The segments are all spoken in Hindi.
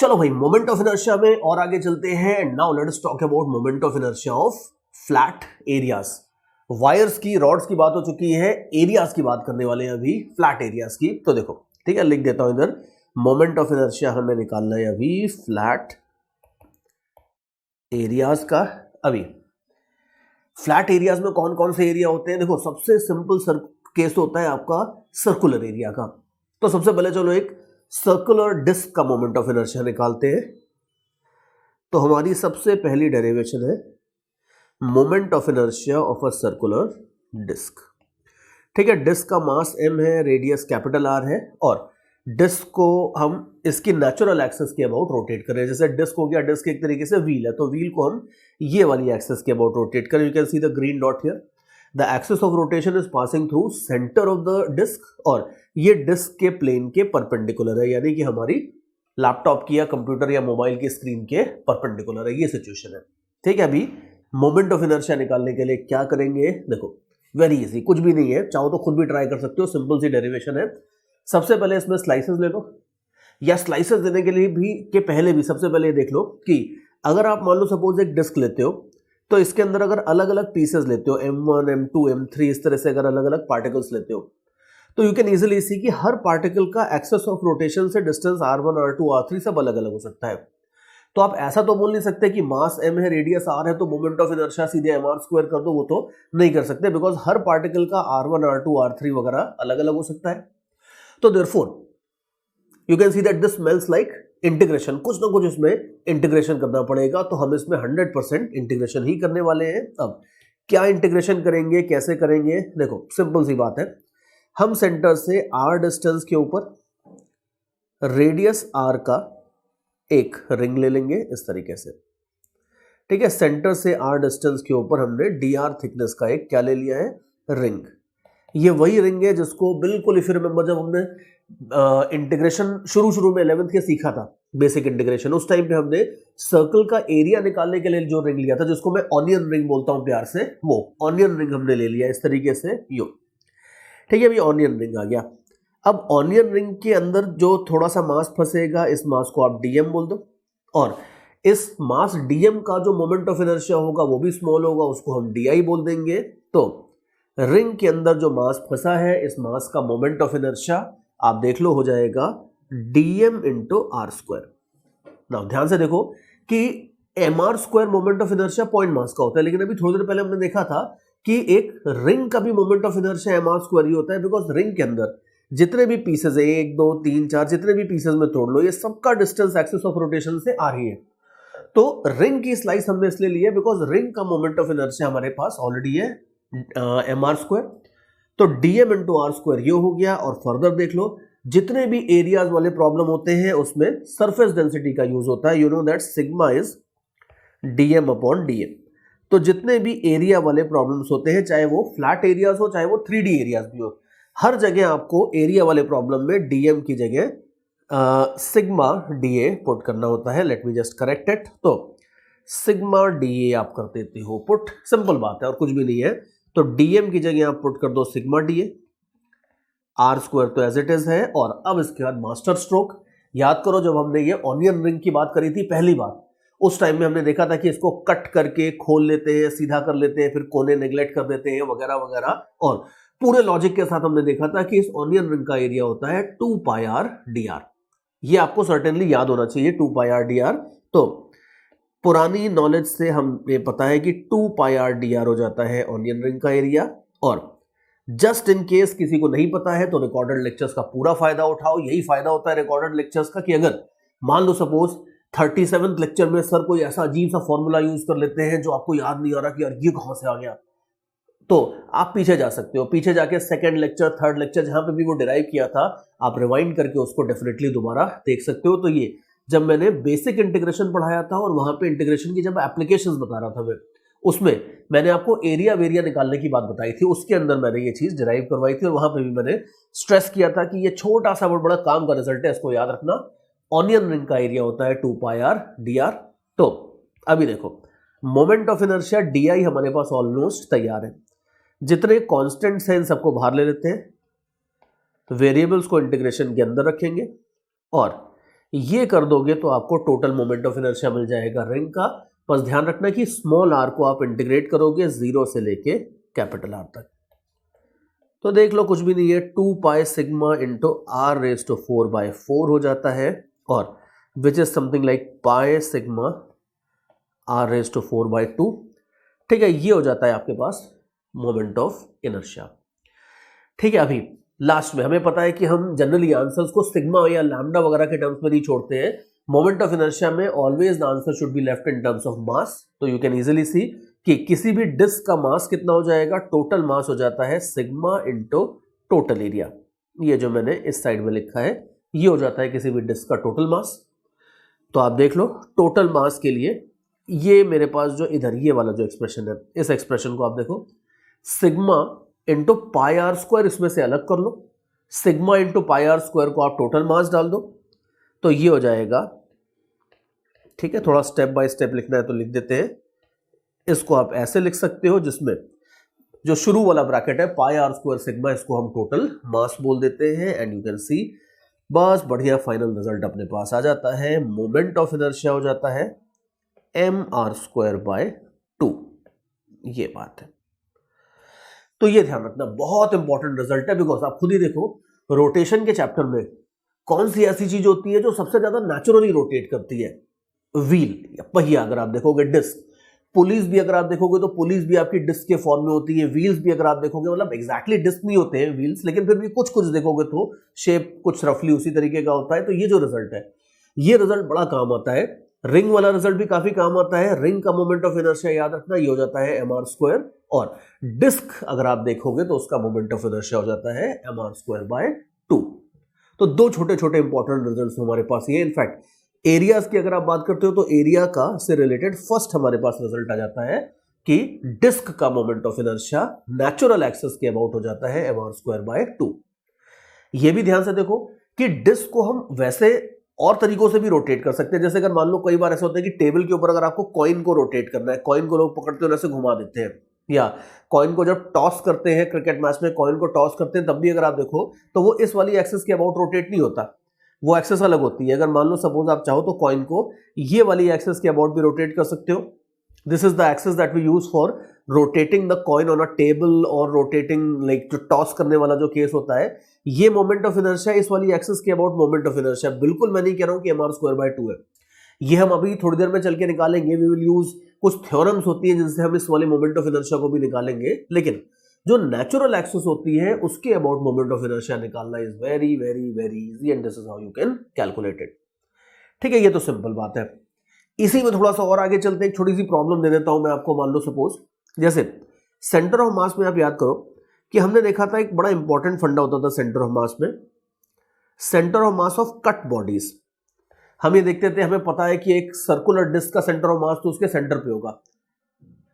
चलो भाई, मोमेंट ऑफ इनर्शिया में और आगे चलते हैं। Now let us talk about moment of inertia of flat areas. Wires की, रॉड्स की बात हो चुकी है, एरियाज की बात करने वाले हैं अभी, फ्लैट एरियाज की। तो देखो, ठीक है, लिख देता हूं इधर, मोमेंट ऑफ इनर्शिया हमें निकालना है अभी फ्लैट एरियाज का। अभी फ्लैट एरियाज में कौन कौन से एरिया होते हैं? देखो, सबसे सिंपल केस होता है आपका सर्कुलर एरिया का। तो सबसे पहले चलो एक सर्कुलर डिस्क का मोमेंट ऑफ इनर्शिया निकालते हैं। तो हमारी सबसे पहली डेरिवेशन है moment of inertia of a circular disc. ठीक है, डिस्क का मास m है, रेडियस कैपिटल R है, और डिस्क को हम इसकी नेचुरल एक्सिस के अबाउट रोटेट करें। जैसे डिस्क हो गया, डिस्क एक तरीके से व्हील है, तो व्हील को हम ये वाली एक्सिस के अबाउट रोटेट करें। You can see the green dot here. The axis of rotation is passing through centre of the disc, और ये डिस्क के प्लेन के परपेंडिकुलर है, यानी कि हमारी लैपटॉप की या कंप्यूटर या मोबाइल की स्क्रीन के परपेंडिकुलर है। ये सिचुएशन है। ठीक है, अभी मोमेंट ऑफ इनर्शिया निकालने के लिए क्या करेंगे? देखो, वेरी इजी, कुछ भी नहीं है, चाहो तो खुद भी ट्राई कर सकते हो, सिंपल सी डेरिवेशन है। सबसे पहले इसमें स्लाइसेस ले लो, या स्लाइसेस देने के लिए भी के पहले भी सबसे पहले देख लो कि अगर आप मान लो सपोज एक डिस्क लेते हो, तो इसके अंदर अगर अलग अलग पीसेस लेते हो, M1, M2, M3, इस तरह से अगर अलग अलग पार्टिकल्स लेते हो, तो यू कैन इजीली सी कि हर पार्टिकल का एक्सेस ऑफ रोटेशन से डिस्टेंस R1, R2, R3 सब अलग अलग हो सकता है। तो आप ऐसा तो बोल नहीं सकते कि मास m है, रेडियस r है, तो मोमेंट ऑफ इनर्शिया सीधे mr² कर दो, वो तो नहीं कर सकते, बिकॉज हर पार्टिकल का R1, R2, R3 वगैरह अलग अलग हो सकता है। तो therefore you can see that this smells like integration, कुछ ना कुछ इसमें इंटीग्रेशन करना पड़ेगा। तो हम इसमें 100% इंटीग्रेशन ही करने वाले हैं। अब क्या इंटीग्रेशन करेंगे, कैसे करेंगे? देखो, सिंपल सी बात है, हम सेंटर से r डिस्टेंस के ऊपर रेडियस r का एक रिंग ले लेंगे इस तरीके से। ठीक है, सेंटर से r डिस्टेंस के ऊपर हमने dr थिकनेस का एक क्या ले लिया है? रिंग। ये वही रिंग है जिसको बिल्कुल, इफ यू रिमेंबर, जब हमने इंटीग्रेशन शुरू में 11th के सीखा था, बेसिक इंटीग्रेशन, उस टाइम पे हमने सर्कल का एरिया निकालने के लिए जो रिंग लिया था, जिसको मैं ऑनियन रिंग बोलता हूं प्यार से, वो ऑनियन रिंग हमने ले लिया इस तरीके से, यो। ठीक है, अभी ऑनियन रिंग आ गया। अब ऑनियन रिंग के अंदर जो थोड़ा सा मास फंसेगा, इस मास को आप dm बोल दो, और इस मास dm का जो मोमेंट ऑफ इनर्शिया होगा वो भी स्मॉल होगा, उसको हम di बोल देंगे। तो रिंग के अंदर जो मास फंसा है, इस मास का मोमेंट ऑफ इनर्शिया आप देख लो हो जाएगा dm इंटू r²। नाउ ध्यान से देखो कि mr² moment of inertia point mass का होता है, लेकिन अभी थोड़ी देर पहले हमने देखा था कि एक रिंग का भी मोमेंट ऑफ इनर्शिया mr² ही होता है, बिकॉज रिंग के अंदर जितने भी पीसेस है, 1, 2, 3, 4, जितने भी पीसेस में तोड़ लो, ये सबका डिस्टेंस एक्सिस ऑफ रोटेशन से आ रही है। तो रिंग की स्लाइस हमने इसलिए ली है बिकॉज रिंग का मोमेंट ऑफ इनर्शिया हमारे पास ऑलरेडी है mr²। तो dm इंटू r² ये हो गया। और फर्दर देख लो, जितने भी एरियाज वाले प्रॉब्लम होते हैं उसमें सरफेस डेंसिटी का यूज होता है। You know that sigma is dm upon dm। तो जितने भी एरिया वाले प्रॉब्लम्स होते हैं, चाहे वो फ्लैट एरियाज हो, चाहे वो 3D एरियाज भी हो, हर जगह आपको एरिया वाले प्रॉब्लम में dm की जगह सिग्मा da पुट करना होता है। Let me just correct it. तो सिग्मा da आप कर देते हो पुट, सिंपल बात है और कुछ भी नहीं है। तो dm की जगह आप पुट कर दो सिग्मा da, r² तो एज इट इज है। और अब इसके बाद मास्टर स्ट्रोक याद करो, जब हमने ये ऑनियन रिंग की बात करी थी पहली बार, उस टाइम में हमने देखा था कि इसको कट करके खोल लेते हैं, सीधा कर लेते हैं, फिर कोने नेग्लेक्ट कर देते हैं वगैरह वगैरह, और पूरे लॉजिक के साथ हमने देखा था कि इस ऑनियन रिंग का एरिया होता है 2πr dr। ये आपको सर्टेनली याद होना चाहिए, 2πr dr। तो पुरानी नॉलेज से हमें पता है कि 2πr dr हो जाता है ऑनियन रिंग का एरिया। और जस्ट इन केस किसी को नहीं पता है, तो रिकॉर्डेड लेक्चर्स का पूरा फायदा उठाओ। यही फायदा होता है रिकॉर्डेड लेक्चर्स का कि अगर मान लो सपोज 37वें लेक्चर में सर कोई ऐसा अजीब सा फॉर्मूला यूज कर लेते हैं जो आपको याद नहीं आ रहा कि यार ये कहां से आ गया, तो आप पीछे जा सकते हो, पीछे जाके सेकंड लेक्चर, थर्ड लेक्चर, जहां पे भी वो डिराइव किया था, आप रिवाइंड करके उसको डेफिनेटली दोबारा देख सकते हो। तो ये जब मैंने बेसिक इंटीग्रेशन पढ़ाया था और वहां पे इंटीग्रेशन की जब एप्लीकेशंस बता रहा था मैं, उसमें मैंने आपको एरिया वेरिया निकालने की बात बताई थी, उसके अंदर मैंने ये चीज डिराइव करवाई थी, और वहां पे भी मैंने स्ट्रेस किया था कि ये छोटा सा बहुत बड़ा काम का रिजल्ट है, इसको याद रखना। ऑनियन रिंग का एरिया होता है 2πr dr। तो अभी देखो, मोमेंट ऑफ इनर्शिया di हमारे पास ऑलमोस्ट तैयार है। जितने कांस्टेंट्स हैं इन सबको बाहर ले लेते हैं, वेरिएबल्स को इंटीग्रेशन के अंदर रखेंगे, और ये कर दोगे तो आपको टोटल मोमेंट ऑफ इनर्शिया मिल जाएगा रिंग का। बस ध्यान रखना कि स्मॉल आर को आप इंटीग्रेट करोगे 0 से लेके कैपिटल आर तक। तो देख लो कुछ भी नहीं है, 2 pi sigma into r raise to 4/4 हो जाता है, और which is something like pi sigma r raise to 4/2। ठीक है, ये हो जाता है आपके पास मोमेंट ऑफ इनर्शिया। ठीक है, अभी लास्ट में हमें पता है कि हम जनरली आंसर्स को सिग्मा या लैम्डा वगैरह के टर्म्स में नहीं छोड़ते हैं। मोमेंट ऑफ इनर्शिया में always the answer should be left in terms of मास। तो यू कैन इजीली सी कि किसी भी डिस्क का मास कितना हो जाएगा, टोटल मास हो जाता है सिग्मा इंटू टोटल एरिया। ये जो मैंने इस साइड में लिखा है ये हो जाता है किसी भी डिस्क का टोटल मास। तो आप देख लो टोटल मास के लिए ये मेरे पास जो इधर ये वाला जो एक्सप्रेशन है, इस एक्सप्रेशन को आप देखो, sigma into pi r square इसमें से अलग कर लो, sigma into pi r square को आप टोटल मास डाल दो, तो ये हो जाएगा। ठीक है, थोड़ा स्टेप बाय स्टेप लिखना है तो लिख देते हैं। इसको आप ऐसे लिख सकते हो जिसमें जो शुरू वाला ब्रैकेट है पाई आर स्क्वायर सिग्मा, इसको हम टोटल मास बोल देते हैं, एंड यू कैन सी बस बढ़िया फाइनल रिजल्ट अपने पास आ जाता है। मोमेंट ऑफ इनर्शिया हो जाता है mr²/2। ये बात है, तो ये ध्यान रखना, बहुत इंपॉर्टेंट रिजल्ट है। बिकॉज आप खुद ही देखो रोटेशन के चैप्टर में कौन सी ऐसी चीज होती है जो सबसे ज्यादा नेचुरली रोटेट करती है, व्हील या पहिया। अगर आप देखोगे डिस्क, पुलिस भी अगर आप देखोगे तो पुलिस भी आपकी डिस्क के फॉर्म में होती है, व्हील्स भी अगर आप देखोगे, मतलब एग्जैक्टली डिस्क नहीं होते हैं व्हील्स, लेकिन फिर भी कुछ कुछ देखोगे तो शेप कुछ रफली उसी तरीके का होता है। तो ये जो रिजल्ट है, ये रिजल्ट बड़ा काम आता है। रिंग वाला रिजल्ट भी काफी काम आता है। रिंग का मोमेंट ऑफ इनर्शिया याद रखना, ये हो जाता है mr², और डिस्क अगर आप देखोगे तो उसका मोमेंट ऑफ इनर्शिया हो जाता है mr²/2। तो दो छोटे छोटे इंपॉर्टेंट रिजल्ट्स हमारे पास ये। इनफैक्ट एरियाज की अगर आप बात करते हो तो एरिया का से रिलेटेड फर्स्ट हमारे पास रिजल्ट आ जाता है कि डिस्क का moment of inertia natural axis के अबाउट हो जाता है mr²/2। ये भी ध्यान से देखो कि डिस्क को हम वैसे और तरीकों से भी रोटेट कर सकते हैं। जैसे अगर मान लो कई बार ऐसा होता है कि टेबल के ऊपर अगर आपको कॉइन को रोटेट करना है, कॉइन को लोग पकड़ते हैं ऐसे घुमा देते हैं, या कॉइन को जब टॉस करते हैं क्रिकेट मैच में, कॉइन को टॉस करते हैं तब भी अगर आप देखो तो वो इस वाली एक्सिस के अबाउट रोटेट नहीं होता, वो एक्सिस अलग होती है। अगर मान लो सपोज आप चाहो तो कॉइन को ये वाली एक्सिस के अबाउट भी रोटेट कर सकते हो। This is the axis that we use for rotating the coin on a table और रोटेटिंग लाइक जो टॉस करने वाला जो केस होता है, ये मोमेंट ऑफ इनर्शिया इस वाली एक्सिस के अबाउट मोमेंट ऑफ इनर्शिया। बिल्कुल मैं नहीं कह रहा हूं कि mr²/2 है, ये हम अभी थोड़ी देर में चल के निकालेंगे। वी विल यूज कुछ थ्योरम्स होती है जिनसे हम इस वाले मोमेंट ऑफ इनर्शिया को भी निकालेंगे, लेकिन जो नेचुरल एक्सिस होती है उसके अबाउट मोमेंट ऑफ इनर्शिया निकालना is very very very easy, and this is how you can calculate it. ठीक है, ये तो सिंपल बात है। इसी में थोड़ा सा और आगे चलते एक छोटी सी प्रॉब्लम दे देता हूं मैं आपको। मान लो सपोज जैसे सेंटर ऑफ मास में आप याद करो कि हमने देखा था एक बड़ा इंपॉर्टेंट फंडा होता था सेंटर ऑफ मास में, centre of mass of cut bodies. हम ये देखते थे, हमें पता है कि एक सर्कुलर डिस्क का सेंटर ऑफ मास तो उसके सेंटर पे होगा,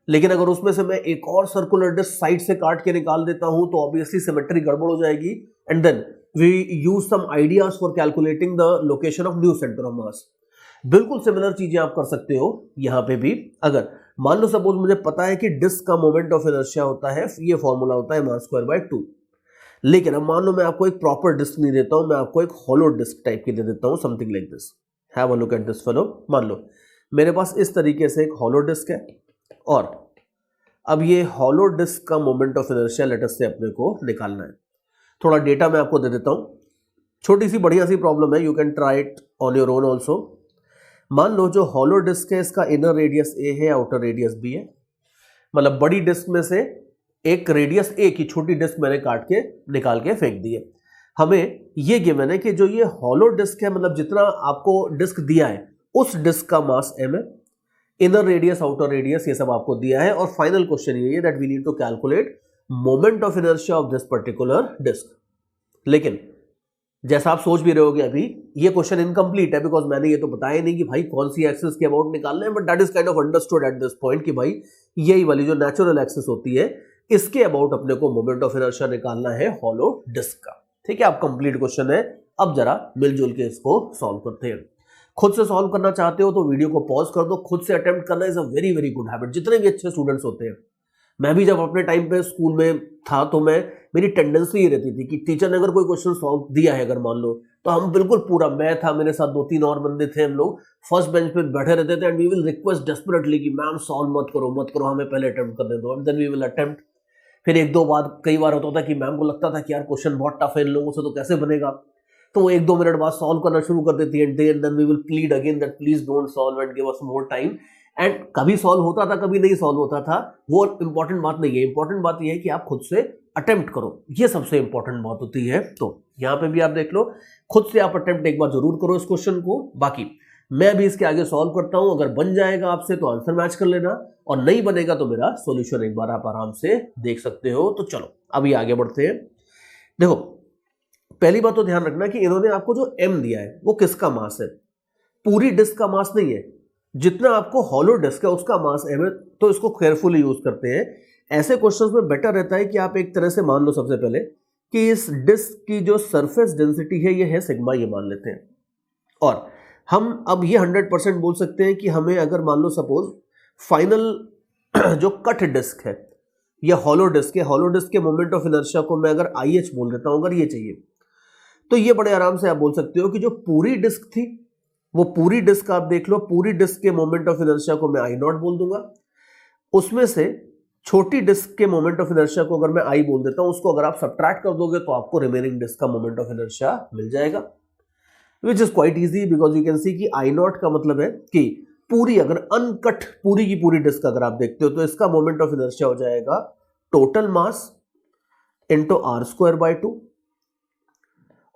लेकिन अगर उसमें से मैं एक और सर्कुलर डिस्क साइड से काट के निकाल देता हूं तो ऑब्वियसली सिमेट्री गड़बड़ हो जाएगी, and then we use some ideas for calculating the location of new centre of mass. बिल्कुल सिमिलर चीजें आप कर सकते हो यहां पे भी। अगर मान लो सपोज मुझे पता है कि डिस्क का मोमेंट ऑफ इनर्शिया होता है, ये फॉर्मूला होता है mr²/2, लेकिन अब मान लो मैं आपको एक प्रॉपर डिस्क नहीं देता हूं, मैं आपको एक हॉलो डिस्क टाइप की दे देता हूं, something like this. Have a look at this fellow. मान लो मेरे पास इस तरीके से एक हॉलो डिस्क है, और अब ये हॉलो डिस्क का moment of inertia let us से अपने को निकालना है। थोड़ा डेटा मैं आपको दे देता हूं, छोटी सी बढ़िया सी प्रॉब्लम है, you can try it on your own also. मान लो जो हॉलो डिस्क है इसका इनर रेडियस ए है, आउटर रेडियस बी है, मतलब बड़ी डिस्क में से एक रेडियस ए की छोटी डिस्क मैंने काट के निकाल के फेंक दी है। हमें ये गिवन है कि जो ये हॉलो डिस्क है, मतलब जितना आपको डिस्क दिया है उस डिस्क का मास m है, इनर रेडियस आउटर रेडियस ये सब आपको दिया है, और फाइनल क्वेश्चन ये है that we need to calculate moment of inertia of this particular disc. लेकिन जैसा आप सोच भी रहे होगे अभी ये क्वेश्चन इनकम्प्लीट है, बिकॉज मैंने ये तो बताया नहीं कि भाई कौन सी एक्सिस के अबाउट निकालना है, but that is kind of understood at this point कि भाई यही वाली जो नेचुरल एक्सिस होती है इसके अबाउट अपने को मोमेंट ऑफ इनर्शिया निकालना है हॉलो डिस्क का। ठीक है, आप कंप्लीट क्वेश्चन है। अब जरा मिलजुल के इसको सॉल्व करते हैं। खुद से सॉल्व करना चाहते हो तो वीडियो को पॉज कर दो, खुद से अटेम्प्ट करना is a very very good habit. जितने भी अच्छे स्टूडेंट्स होते हैं, मैं भी जब अपने टाइम पे स्कूल में था तो मेरी टेंडेंसी ये रहती थी कि टीचर ने अगर कोई क्वेश्चन सॉल्व दिया है अगर मान लो, तो हम बिल्कुल पूरा, मैं था, मेरे साथ 2-3 और बंदे थे, हम लोग फर्स्ट बेंच पे बैठे रहते थे and we will request desperately कि मैम सॉल्व मत करो, हमें पहले अटेम्प्ट करने दो, and then we will attempt. फिर एक दो बार कई बार होता था कि मैम को लगता था कि यार क्वेश्चन बहुत टफ है, इन लोगों से तो कैसे बनेगा, तो वो 1-2 मिनट बाद सॉल्व करना शुरू कर देती है, then we will plead again that please don't solve and give us more time. And कभी सॉल्व होता था, कभी नहीं सॉल्व होता था, वो इंपॉर्टेंट बात नहीं है। इंपॉर्टेंट बात यह है कि आप खुद से अटेम्प्ट करो, ये सबसे इंपॉर्टेंट बात होती है। तो यहाँ पे भी आप देख लो, खुद से आप अटेम्प्ट एक बार जरूर करो इस क्वेश्चन को। बाकी मैं भी इसके आगे सॉल्व करता हूं, अगर बन जाएगा आपसे तो आंसर मैच कर लेना, और नहीं बनेगा तो मेरा सॉल्यूशन एक बार आप आराम से देख सकते हो। तो चलो अभी आगे बढ़ते हैं। देखो पहली बात तो ध्यान रखना कि इन्होंने आपको जो m दिया है वो किसका मास है, पूरी डिस्क का मास नहीं है, जितना आपको हॉलो डिस्क है उसका मास m है। तो इसको केयरफुली यूज करते हैं। ऐसे क्वेश्चंस में बेटर रहता है कि आप एक तरह से मान लो सबसे पहले कि इस डिस्क की जो सरफेस डेंसिटी है ये है सिग्मा, ये मान लेते हैं। और हम अब ये 100% बोल सकते हैं कि हमें अगर मान लो सपोज फाइनल जो कट डिस्क है या हॉलो डिस्क है, हॉलो डिस्क के मोमेंट ऑफ इनर्शिया को मैं अगर IH बोल देता हूं, अगर ये चाहिए, तो ये बड़े आराम से आप बोल सकते हो कि जो पूरी डिस्क थी, वो पूरी डिस्क आप देख लो, पूरी डिस्क के मोमेंट ऑफ इनर्शिया को मैं I0 बोल दूंगा। उसमें से छोटी डिस्क के मोमेंट ऑफ इनर्शिया को अगर मैं I बोल देता हूं, उसको अगर आप सब्ट्रैक्ट कर दोगे तो आपको रिमेनिंग डिस्क का मोमेंट ऑफ इनर्शिया मिल जाएगा, which is quite easy because you can सी कि I0 का मतलब है कि पूरी, अगर अनकट पूरी की पूरी डिस्क अगर आप देखते हो तो इसका मोमेंट ऑफ इनर्शिया हो जाएगा टोटल मास इंटू r²/2।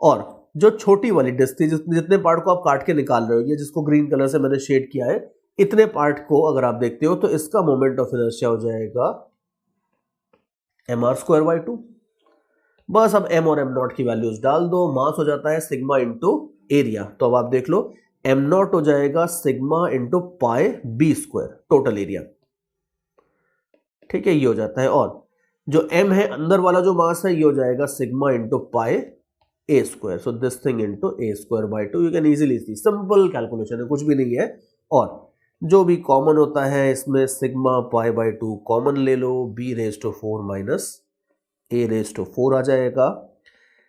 और जो छोटी वाली डिस्क थी, जितने पार्ट को आप काट के निकाल रहे हो, ये जिसको ग्रीन कलर से मैंने शेड किया है, इतने पार्ट को अगर आप देखते हो तो इसका मोमेंट ऑफ इनर्शिया हो जाएगा mr²/2। बस अब m और m0 की वैल्यूज डाल दो, मास हो जाता है सिग्मा इंटू एरिया। तो अब आप देख लो m0 हो जाएगा सिग्मा इंटू पाई b² टोटल एरिया, ठीक है, ये हो जाता है। और जो m है अंदर वाला जो मास है, ये हो जाएगा sigma into pi a²। So this thing into a²/2। You can easily C, simple calculation है, कुछ भी नहीं है। और जो भी कॉमन होता है इसमें सिग्मा पाई/2 कॉमन ले लो, b⁴ माइनस a⁴ आ जाएगा,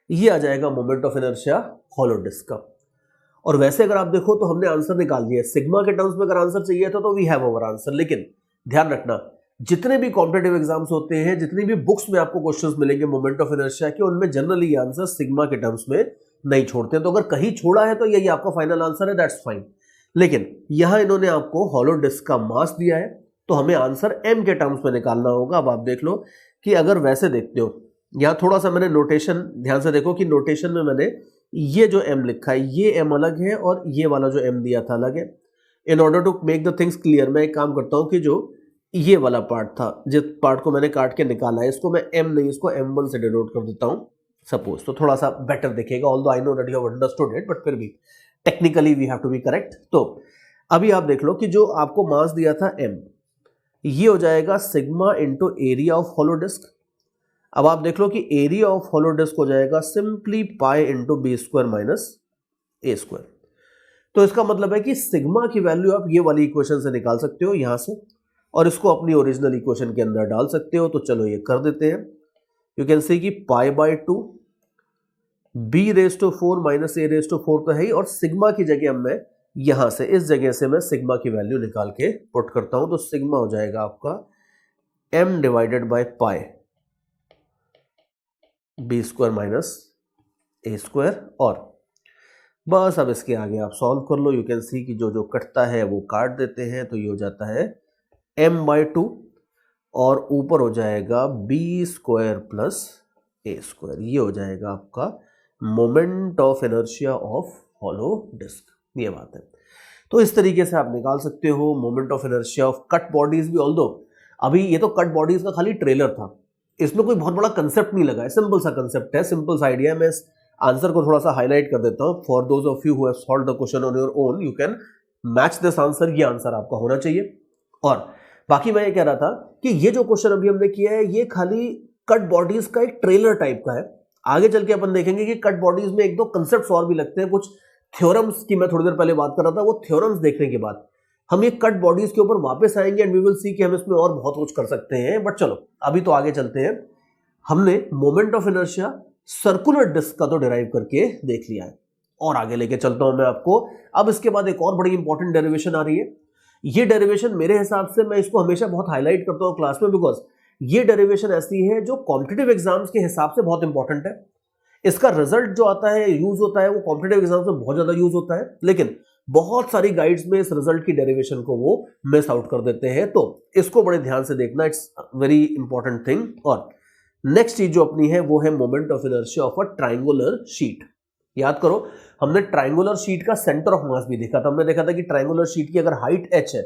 ये आ जाएगा moment of inertia hollow disc का। और वैसे अगर आप देखो तो हमने आंसर निकाल दिया, सिग्मा के टर्म्स में अगर आंसर चाहिए था तो वी हैव अवर आंसर। लेकिन ध्यान रखना, जितने भी कॉम्पिटिटिव एग्जाम्स होते हैं, जितनी भी बुक्स में आपको क्वेश्चंस मिलेंगे मोमेंट ऑफ इनर्शिया के, उनमें जनरली ये आंसर सिग्मा के टर्म्स में नहीं छोड़ते। तो अगर कहीं छोड़ा है तो यही आपका फाइनल आंसर है, दैट्स फाइन। लेकिन यहां इन्होंने आपको हॉलो डिस्क का मास दिया है, तो हमें आंसर m के टर्म्स में निकालना होगा। अब आप देख लो कि अगर वैसे देखते हो, यहां थोड़ा सा मैंने नोटेशन ध्यान से देखो कि नोटेशन में मैंने ये जो m लिखा है, ये m अलग है और ये वाला जो m दिया था अलग है। In order to make the things clear, मैं एक काम करता हूं कि जो ये वाला पार्ट था, जिस पार्ट को मैंने काट के निकाला है, इसको मैं m नहीं, इसको m1 से डिनोट कर देता हूं सपोज, तो थोड़ा सा बेटर दिखेगा। Although I know that you have understood it, but फिर भी technically we have to be correct. तो अभी आप देख लो कि जो आपको मास दिया था m, ये हो जाएगा sigma into area of hollow disc. अब आप देख लो कि एरिया ऑफ हॉलो डिस्क हो जाएगा simply pi into b² minus a²। तो इसका मतलब है कि सिग्मा की वैल्यू आप ये वाली इक्वेशन से निकाल सकते हो यहां से, और इसको अपनी ओरिजिनल इक्वेशन के अंदर डाल सकते हो। तो चलो ये कर देते हैं। यू कैन सी कि पाई/2 b⁴ माइनस a⁴ तो है ही, और सिग्मा की जगह मैं यहां से, इस जगह से मैं सिग्मा की वैल्यू निकाल के पुट करता हूं। तो सिग्मा हो जाएगा आपका m divided by pi b² minus a²। और बस अब इसके आगे आप सॉल्व कर लो। यू कैन सी कि जो जो कटता है वो काट देते हैं, तो ये हो जाता है m/2 और ऊपर हो जाएगा b² प्लस a²। ये हो जाएगा आपका moment of inertia of hollow disc, ये बात है। तो इस तरीके से आप निकाल सकते हो moment of inertia of cut bodies भी। ऑल्दो अभी ये तो कट बॉडीज का खाली ट्रेलर था, इसमें कोई बहुत बड़ा कंसेप्ट नहीं लगा है, सिंपल सा कंसेप्ट है, सिंपल सा आइडिया है। मैं इस आंसर को थोड़ा सा हाईलाइट कर देता हूं। For those of you who have solved the question on your own, you can match this answer, ये आंसर आपका होना चाहिए। और बाकी मैं ये कह रहा था कि ये जो क्वेश्चन अभी हमने किया है, ये खाली कट बॉडीज का एक ट्रेलर टाइप का है। आगे चल के अपन देखेंगे कि कट बॉडीज में एक दो कंसेप्ट्स और भी लगते हैं, कुछ थ्योरम्स की मैं थोड़ी देर पहले बात कर रहा था। वो थ्योरम्स देखने के बाद हम ये कट बॉडीज के ऊपर वापस आएंगे एंड वी विल सी कि हम इसमें और बहुत कुछ कर सकते हैं। बट चलो अभी तो आगे चलते हैं। हमने moment of inertia circular disc का तो डिराइव करके देख लिया है, और आगे लेके चलता हूं मैं आपको। अब इसके बाद एक और बड़ी इंपॉर्टेंट डेरिवेशन आ रही है। ये डेरिवेशन मेरे हिसाब से मैं इसको हमेशा बहुत हाईलाइट करता हूं क्लास में, बिकॉज ये डेरिवेशन ऐसी है जो कॉम्पिटिटिव एग्जाम्स के हिसाब से बहुत इंपॉर्टेंट है। इसका रिजल्ट जो आता है, यूज होता है, वो कॉम्पिटिटिव एग्जाम्स में बहुत ज्यादा यूज होता है, लेकिन बहुत सारी गाइड्स में इस रिजल्ट की डेरिवेशन को वो मिस आउट कर देते हैं। तो इसको बड़े ध्यान से देखना, इट्स वेरी इंपॉर्टेंट थिंग। और नेक्स्ट चीज जो अपनी है वो है moment of inertia of a triangular sheet. याद करो, हमने ट्राइंगुलर शीट का सेंटर ऑफ मास भी देखा था। हमने देखा था कि ट्राइंगुलर शीट की अगर हाइट h है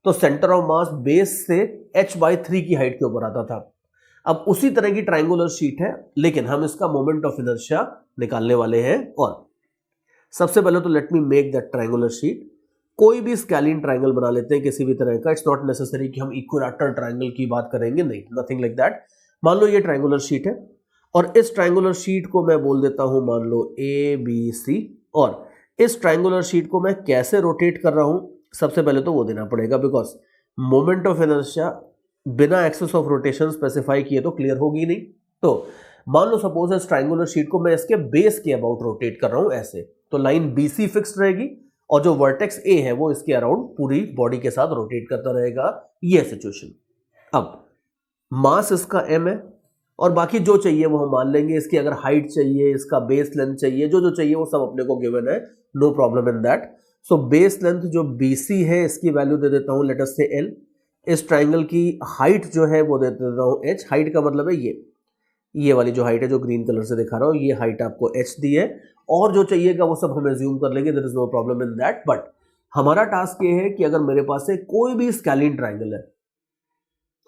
तो सेंटर ऑफ मास बेस से h/3 की हाइट के ऊपर आता था। अब उसी तरह की ट्राइंगुलर शीट है, लेकिन हम इसका मोमेंट ऑफ इनर्शिया निकालने वाले हैं। और सबसे पहले तो let me make that triangular sheet. कोई भी स्केलिन ट्राइंगल बना लेते हैं किसी भी तरह का। इट्स नॉट नेसेसरी कि हम इक्विलैटरल ट्राइंगल की बात करेंगे, नहीं, नथिंग लाइक दैट। मान लो ये ट्राइंगुलर शीट है और इस ट्राइंगुलर शीट को मैं बोल देता हूं मान लो ABC। और इस ट्राइंगुलर शीट को मैं कैसे रोटेट कर रहा हूं, सबसे पहले तो वो देना पड़ेगा, बिकॉज मोमेंट ऑफ इनर्शिया बिना एक्सिस ऑफ रोटेशन स्पेसिफाई किए तो क्लियर होगी नहीं। तो मान लो सपोज इस ट्राइंगुलर शीट को मैं इसके बेस के अबाउट रोटेट कर रहा हूं ऐसे, तो लाइन BC फिक्स रहेगी और जो वर्टेक्स A है वो इसके अराउंड पूरी बॉडी के साथ रोटेट करता रहेगा। ये सिचुएशन। अब मास इसका m है और बाकी जो चाहिए वो हम मान लेंगे। इसकी अगर हाइट चाहिए, इसका बेस लेंथ चाहिए, जो जो चाहिए वो सब अपने को गिवन है, no problem in that. So base length जो BC है इसकी वैल्यू दे देता हूं लेट अस से L। इस ट्राइंगल की हाइट जो है वो दे देता हूं h। हाइट का मतलब है ये वाली जो हाइट है जो ग्रीन कलर से दिखा रहा हूं, ये हाइट आपको h दी है। और जो चाहिएगा वो सब हम एज्यूम कर लेंगे, there is no problem in that. But हमारा टास्क ये है कि अगर मेरे पास है कोई भी स्केलिन ट्राइंगल है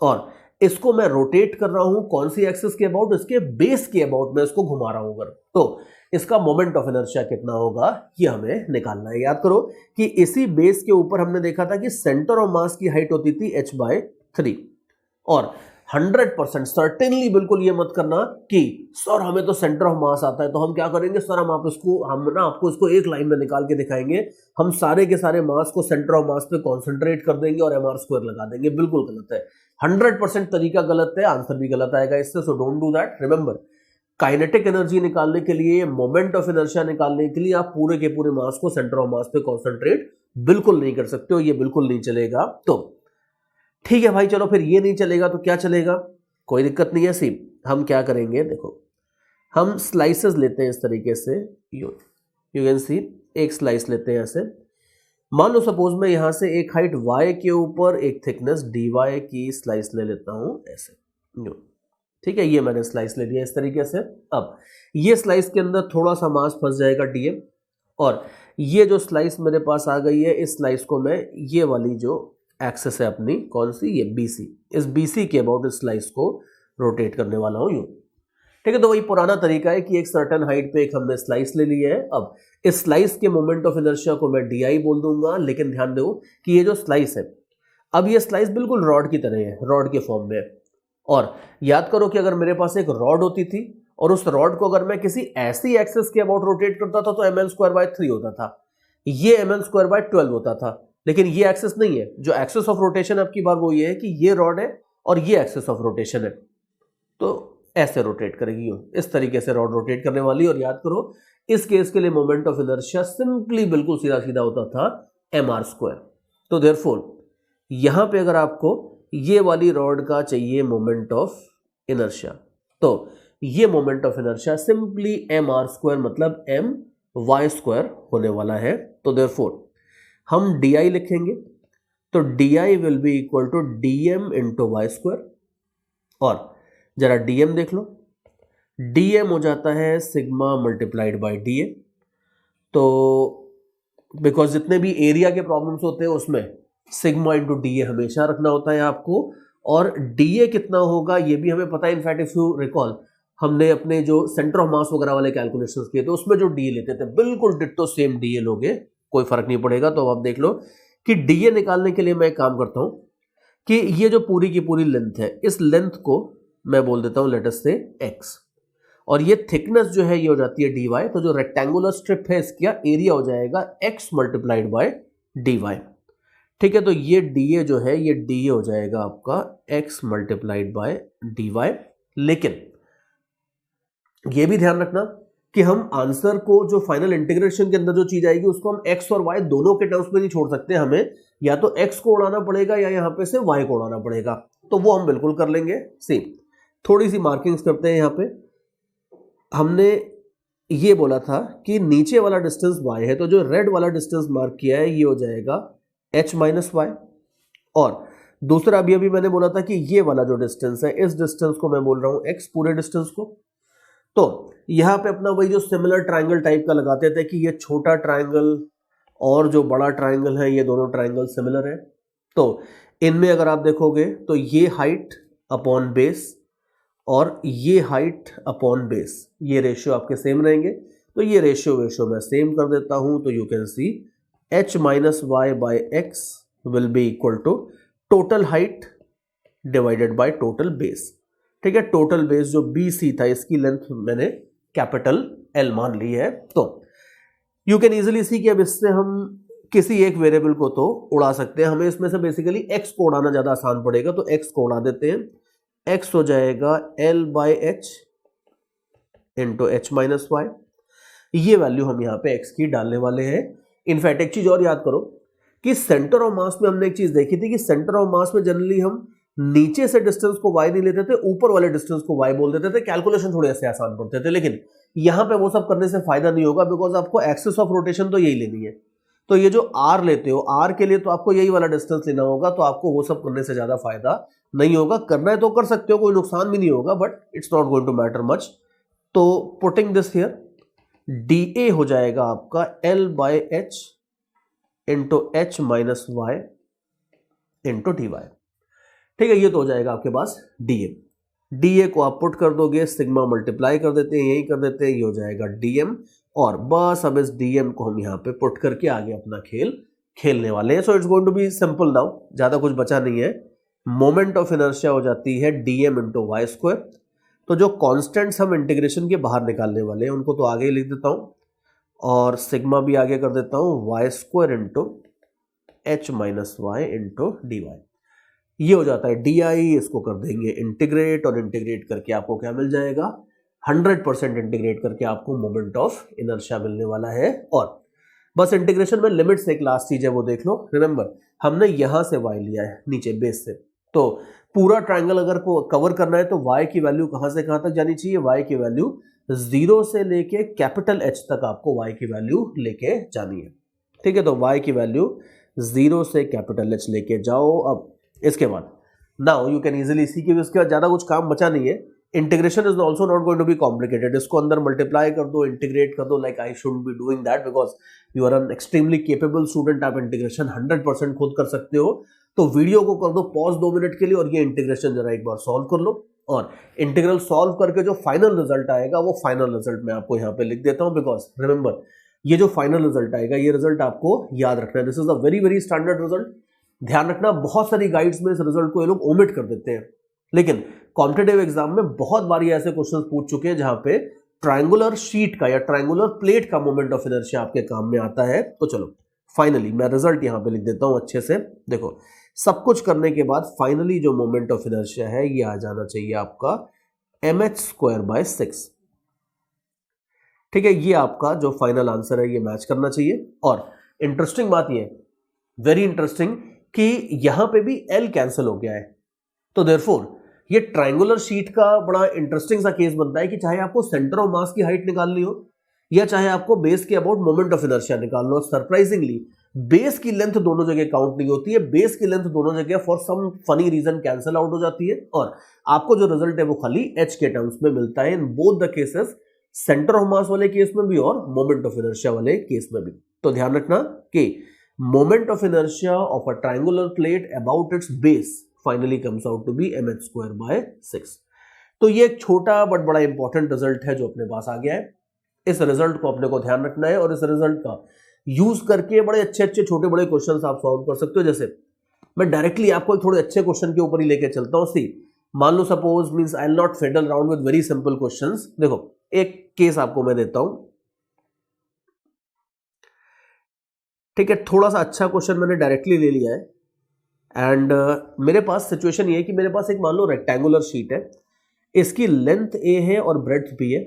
और इसको मैं रोटेट कर रहा हूं कौन सी एक्सिस के अबाउट, इसके बेस के अबाउट मैं इसको घुमा रहा हूं अगर, तो इसका मोमेंट ऑफ इनर्शिया कितना होगा ये हमें निकालना है। याद करो कि इसी बेस के ऊपर हमने देखा था कि सेंटर ऑफ मास की हाइट होती थी h/3। और 100% सर्टेनली बिल्कुल ये मत करना कि सर हमें तो सेंटर ऑफ मास आता है तो हम क्या करेंगे सर, हम ना आपको इसको एक लाइन में निकाल के दिखाएंगे, हम सारे के सारे मास को सेंटर ऑफ मास पे कॉन्सेंट्रेट कर देंगे और mr² लगा देंगे। बिल्कुल गलत है, 100% तरीका गलत है, आंसर भी गलत आएगा इससे। So don't do that. Remember, kinetic energy निकालने के लिए, मोमेंट ऑफ इनर्शिया निकालने के लिए आप पूरे के पूरे मास को सेंटर ऑफ मास पे कॉन्सेंट्रेट बिल्कुल नहीं कर सकते हो, ये बिल्कुल नहीं चलेगा। तो ठीक है भाई, चलो फिर ये नहीं चलेगा तो क्या चलेगा, कोई दिक्कत नहीं है। सी हम क्या करेंगे, देखो हम स्लाइसेस लेते हैं इस तरीके से, यू कैन सी, एक स्लाइस लेते हैं ऐसे। मान लो सपोज मैं यहां से एक हाइट y के ऊपर एक थिकनेस dy की स्लाइस ले लेता हूं ऐसे, ठीक है, ये मैंने स्लाइस ले लिया इस तरीके से। अब ये स्लाइस के अंदर थोड़ा सा मास फंस जाएगा dm, और ये जो स्लाइस मेरे पास आ गई है, इस स्लाइस को मैं ये वाली जो एक्सेस है अपनी, कौन सी, ये BC, इस BC के अबाउट इस स्लाइस को रोटेट करने वाला हूं यूं। ठीक है, तो वही पुराना तरीका है कि एक सर्टेन हाइट पे एक हमने स्लाइस ले ली है। अब इस स्लाइस के मोमेंट ऑफ इनर्शिया को मैं DI बोल दूंगा, लेकिन ध्यान दो कि ये जो स्लाइस है, अब ये स्लाइस बिल्कुल रॉड की तरह है, रॉड के फॉर्म में। और याद करो कि अगर मेरे पास एक रॉड होती थी और उस रॉड को अगर मैं किसी ऐसी एक्सेस के अबाउट रोटेट करता था तो ml²/3 होता था, ये ml²/12 होता था। लेकिन ये एक्सेस नहीं है, जो एक्सेस ऑफ रोटेशन आपकी बार वो ये है कि ये रॉड है और ये एक्सेस ऑफ रोटेशन है, तो ऐसे रोटेट करेगी, इस तरीके से रॉड रोटेट करने वाली। और याद करो इस केस के लिए मोमेंट ऑफ इनर्शिया सिंपली बिल्कुल सीधा सीधा होता था mr²। तो देयरफॉर यहां पे अगर आपको ये वाली रॉड का चाहिए मोमेंट ऑफ इनर्शिया, तो ये moment of inertia simply mr² मतलब my² होने वाला है। तो देयरफॉर हम DI लिखेंगे, तो DI will be equal to dm into y²। और जरा dm देख लो, dm हो जाता है सिग्मा मल्टीप्लाइड बाय dA। तो बिकॉज जितने भी एरिया के प्रॉब्लम्स होते हैं उसमें सिग्मा इंटू DA हमेशा रखना होता है आपको, और DA कितना होगा ये भी हमें पता है। इनफैक्ट इफ यू रिकॉल, हमने अपने जो सेंटर ऑफ मास वगैरह वाले कैलकुलेशंस किए थे उसमें जो DA लेते थे बिल्कुल डिट्टो सेम DA लोगे, कोई फर्क नहीं पड़ेगा। तो अब आप देख लो कि DA निकालने के लिए मैं एक काम करता हूं कि ये जो पूरी की पूरी लेंथ है, इस लेंथ को मैं बोल देता हूं लेट अस से x, और ये थिकनेस जो है ये हो जाती है dy। तो जो रेक्टेंगुलर स्ट्रिप है इसका एरिया हो जाएगा x मल्टीप्लाइड बाय dy। ठीक है, तो ये DA जो है ये DA हो जाएगा आपका x मल्टीप्लाइड बाय dy। लेकिन ये भी ध्यान रखना कि हम आंसर को जो फाइनल इंटीग्रेशन के अंदर जो चीज आएगी उसको हम x और y दोनों के टर्म्स में नहीं छोड़ सकते, हमें या तो x को उड़ाना पड़ेगा या यहां पे से y को उड़ाना पड़ेगा, तो वो हम बिल्कुल कर लेंगे। सेम थोड़ी सी मार्किंग्स करते हैं। यहां पे हमने ये बोला था कि नीचे वाला डिस्टेंस y है, तो जो रेड वाला डिस्टेंस मार्क किया है ये हो जाएगा h माइनस वाई, और दूसरा अभी मैंने बोला था कि ये वाला जो डिस्टेंस है इस डिस्टेंस को मैं बोल रहा हूं x, पूरे डिस्टेंस को। तो यहां पे अपना वही जो सिमिलर ट्रायंगल टाइप का लगाते थे कि ये छोटा ट्रायंगल और जो बड़ा ट्रायंगल है ये दोनों ट्रायंगल सिमिलर है। तो इनमें अगर आप देखोगे तो ये हाइट अपॉन बेस और ये हाइट अपॉन बेस, ये रेशियो आपके सेम रहेंगे। तो ये रेशियो मैं सेम कर देता हूं, तो you can see h minus y by x will be equal to total height divided by total base. ठीक है, टोटल बेस जो BC था इसकी लेंथ मैंने कैपिटल L मान ली है। तो यू कैन इजीली सी कि अब इससे हम किसी एक वेरिएबल को तो उड़ा सकते हैं, हमें इसमें से बेसिकली x को उड़ाना ज्यादा आसान पड़ेगा, तो x को उड़ा देते हैं। x हो जाएगा L by h into h minus y, ये वैल्यू हम यहाँ पे x की डालने वाले हैं। इनफैक्ट एक चीज और याद करो कि सेंटर ऑफ मास में हमने एक चीज देखी थी कि सेंटर ऑफ मास में जनरली हम नीचे से डिस्टेंस को y नहीं लेते थे, ऊपर वाले डिस्टेंस को y बोल देते थे, कैलकुलेशन थोड़े ऐसे आसान पड़ते थे। लेकिन यहां पे वो सब करने से फायदा नहीं होगा, बिकॉज आपको एक्सिस ऑफ रोटेशन तो यही लेनी है। तो ये जो r लेते हो, r के लिए तो आपको यही वाला डिस्टेंस लेना होगा, तो आपको वो सब करने से ज्यादा फायदा नहीं होगा। करना है तो कर सकते हो, कोई नुकसान भी नहीं होगा, but it's not going to matter much. तो पुटिंग दिस हियर, dA हो जाएगा आपका L by h into h minus y into d y. ठीक है, ये तो हो जाएगा आपके पास dA को आप पुट कर दोगे, सिग्मा मल्टीप्लाई कर देते हैं, यही कर देते हैं, ये हो जाएगा dm, और बस अब इस dm को हम यहाँ पे पुट करके आगे अपना खेल खेलने वाले हैं। So it's going to be simple now, ज्यादा कुछ बचा नहीं है। मोमेंट ऑफ इनर्शिया हो जाती है dm इंटू वाई स्क्वायर। तो जो कॉन्स्टेंट्स हम इंटीग्रेशन के बाहर निकालने वाले हैं उनको तो आगे ही लिख देता हूं, और सिग्मा भी आगे कर देता हूं, y square into h minus y into d y. ये हो जाता है DI, इसको कर देंगे इंटीग्रेट, और इंटीग्रेट करके आपको क्या मिल जाएगा, 100% इंटीग्रेट करके आपको मोमेंट ऑफ इनर्शिया मिलने वाला है। और बस इंटीग्रेशन में लिमिट से एक लास्ट चीज है वो देख लो। रिमेंबर हमने यहां से y लिया है नीचे बेस से, तो पूरा ट्रायंगल अगर को कवर करना है तो y की वैल्यू कहां से कहां तक जानी चाहिए, y की वैल्यू 0 से लेके कैपिटल H तक आपको y की वैल्यू लेके जानी है। ठीक है, तो y की वैल्यू 0 से कैपिटल H लेके जाओ। अब इसके बाद now you can easily see कि इसके बाद ज्यादा कुछ काम बचा नहीं है। Integration is also not going to be complicated, इसको अंदर मल्टीप्लाई कर दो, इंटीग्रेट कर दो, like I should be doing that because you are an extremely capable student. आप इंटीग्रेशन 100% खुद कर सकते हो। तो वीडियो को कर दो पॉज 2 मिनट के लिए, और ये इंटीग्रेशन जरा एक बार सॉल्व कर लो, और इंटीग्रल सॉल्व करके जो फाइनल रिजल्ट आएगा वो फाइनल रिजल्ट मैं आपको यहाँ पे लिख देता हूँ, बिकॉज रिमेंबर ये जो फाइनल रिजल्ट आएगा ये रिजल्ट आपको याद रखना है। This is a very very standard result. ध्यान रखना, बहुत सारी गाइड्स में इस रिजल्ट को ये लोग ओमिट कर देते हैं, लेकिन कॉम्पिटिटिव एग्जाम में बहुत बारी ऐसे क्वेश्चंस पूछ चुके हैं जहां पे ट्रायंगुलर शीट का या ट्रायंगुलर प्लेट का मोमेंट ऑफ इनर्शिया आपके काम में आता है। तो चलो फाइनली मैं रिजल्ट यहां पे लिख देता हूं अच्छे से। देखो सब कुछ करने के बाद फाइनली जो मोमेंट ऑफ इनर्शिया है ये आ जाना चाहिए आपका mh स्क्वायर बाय 6। ठीक है, ये आपका जो फाइनल आंसर है ये मैच करना चाहिए। और इंटरेस्टिंग बात ये, वेरी इंटरेस्टिंग, कि यहां पे भी L कैंसिल हो गया है। तो देयरफॉर ये ट्रायंगुलर शीट का बड़ा इंटरेस्टिंग सा केस बनता है कि चाहे आपको सेंटर ऑफ मास की हाइट निकालनी हो या चाहे आपको बेस के अबाउट मोमेंट ऑफ इनर्शिया निकालना हो, सरप्राइजिंगली बेस की लेंथ दोनों जगह काउंट नहीं होती है। बेस की लेंथ दोनों जगह for some funny reason cancel out हो जाती है, और आपको जो रिजल्ट है वो खाली H के टर्म्स में मिलता है in both the cases, centre of मास वाले केस में भी और मोमेंट ऑफ इनर्शिया वाले केस में भी। तो ध्यान रखना कि moment of inertia of a triangular plate about its base finally comes out to be mh square by 6। तो ये एक छोटा बट बड़ा इंपॉर्टेंट रिजल्ट है जो अपने पास आ गया है। इस रिजल्ट को अपने को ध्यान रखना है, और इस रिजल्ट का यूज करके बड़े अच्छे अच्छे छोटे बड़े क्वेश्चंस आप सॉल्व कर सकते हो। जैसे मैं डायरेक्टली आपको थोड़े अच्छे क्वेश्चन के ऊपर ही लेके चलता हूं। सी मान लो suppose means I will not fiddle around with very simple questions. देखो एक केस आपको मैं देता हूं, ठीक है, थोड़ा सा अच्छा क्वेश्चन मैंने डायरेक्टली ले लिया है। एंड मेरे पास सिचुएशन ये है कि मेरे पास एक मान लो रेक्टेंगुलर शीट है, इसकी लेंथ a है और ब्रेड्थ b है,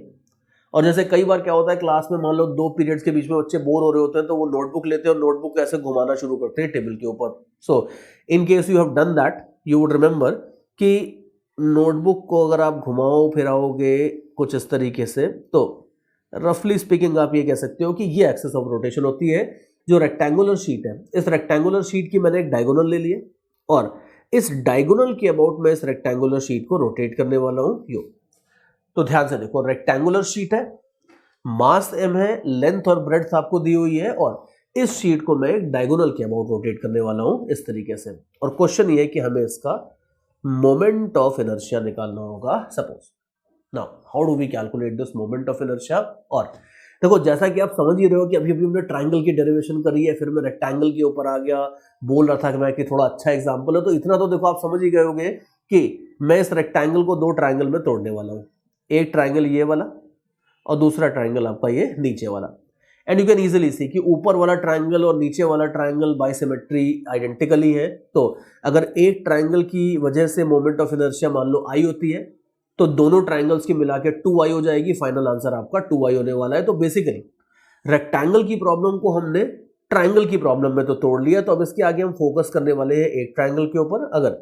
और जैसे कई बार क्या होता है क्लास में, मान लो 2 पीरियड्स के बीच में बच्चे बोर हो रहे होते हैं तो वो नोटबुक लेते हैं और नोटबुक ऐसे घुमाना शुरू करते हैं टेबल के ऊपर। So in case you have done that, you would remember कि नोटबुक को अगर आप घुमाओ फिराओगे कुछ इस तरीके से, तो रफली स्पीकिंग आप ये कह सकते हो कि ये एक्सेस ऑफ रोटेशन होती है। जो रेक्टेंगुलर शीट है, इस रेक्टेंगुलर शीट की मैंने एक डायगोनल ले ली है और इस डायगोनल के अबाउट मैं इस रेक्टेंगुलर शीट को रोटेट करने वाला हूं यो। तो ध्यान से देखो, रेक्टेंगुलर शीट है, मास m है, लेंथ और ब्रेड्थ आपको दी हुई है और इस शीट को मैं एक डायगोनल के अबाउट रोटेट करने वाला हूं इस तरीके से। और क्वेश्चन ये है कि हमें इसका मोमेंट ऑफ इनर्शिया निकालना होगा। Suppose now how do we calculate this moment of inertia. और देखो जैसा कि आप समझ ही रहे हो कि अभी अभी हमने ट्राइंगल की डेरिवेशन करी है, फिर मैं रेक्टेंगल के ऊपर आ गया, बोल रहा था कि मैं कि थोड़ा अच्छा एग्जांपल है, तो इतना तो देखो आप समझ ही गए होंगे कि मैं इस रेक्टेंगल को 2 ट्राइंगल में तोड़ने वाला हूं। एक ट्राइंगल ये वाला और दूसरा ट्राइंगल आपका ये नीचे वाला। And you can easily see कि ऊपर वाला ट्राइंगल और नीचे वाला ट्राइंगल बाय सिमेट्री आइडेंटिकली है। तो अगर एक ट्राइंगल की वजह से मोमेंट ऑफ इनर्शिया मान लो आई होती है तो दोनों ट्राइंगल्स की मिला के 2i हो जाएगी। फाइनल आंसर आपका 2i होने वाला है। तो बेसिकली रेक्टेंगल की प्रॉब्लम को हमने ट्राइंगल की प्रॉब्लम में तो तोड़ लिया, तो अब इसके आगे हम फोकस करने वाले हैं एक ट्राइंगल के ऊपर। अगर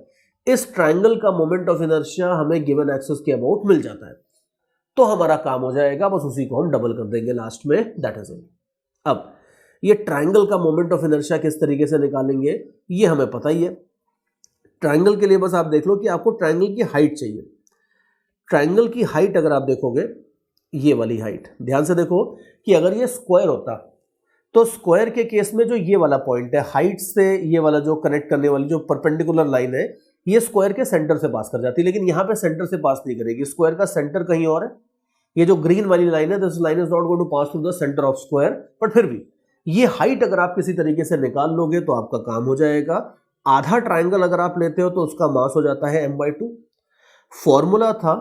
इस ट्राइंगल का मोमेंट ऑफ इनर्शिया हमें गिवन एक्सिस के अबाउट मिल जाता है तो हमारा काम हो जाएगा, बस उसी को हम डबल कर देंगे लास्ट में, दैट इज इट। अब ये ट्राइंगल का मोमेंट ऑफ इनर्शिया किस तरीके से निकालेंगे ये हमें पता ही है। ट्राइंगल के लिए बस आप देख लो कि आपको ट्राइंगल की हाइट चाहिए। ट्राइंगल की हाइट अगर आप देखोगे, ये वाली हाइट, ध्यान से देखो कि अगर ये स्क्वायर होता तो स्क्वायर के केस में जो ये वाला पॉइंट है, हाइट से ये वाला जो कनेक्ट करने वाली जो परपेंडिकुलर लाइन है, ये स्क्वायर के सेंटर से पास कर जाती है, लेकिन यहां पे सेंटर से पास नहीं करेगी। स्क्वायर का सेंटर कहीं और है। ये जो ग्रीन वाली लाइन है, this line is not going to pass through the centre of square, but फिर भी ये हाइट अगर आप किसी तरीके से निकाल लोगे तो आपका काम हो जाएगा। आधा ट्राइंगल अगर आप लेते हो तो उसका मास हो जाता है m/2। फॉर्मूला था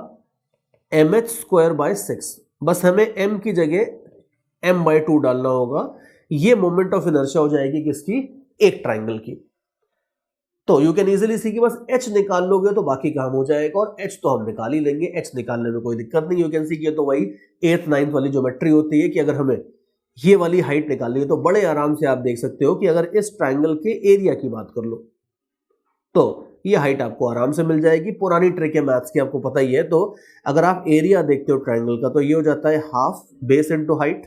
mh²/6, बस हमें m की जगह m/2 डालना होगा। ये मोमेंट ऑफ इनर्शिया हो जाएगी किसकी, एक ट्राइंगल की। तो यू कैन इजीली सी कि बस h निकाल लोगे तो बाकी काम हो जाएगा, और h तो हम निकाल ही लेंगे, h निकालने में कोई दिक्कत नहीं। यू कैन सी कि तो वही 8th 9th वाली ज्योमेट्री होती है कि अगर हमें ये वाली हाइट निकालनी है तो बड़े आराम से आप देख सकते हो कि अगर इस ट्राइंगल के एरिया की बात कर लो तो ये हाइट आपको आराम से मिल जाएगी। पुरानी ट्रिक है मैथ्स की, आपको पता ही है। तो अगर आप एरिया देखते हो ट्राइंगल का तो ये हो जाता है हाफ बेस इनटू हाइट।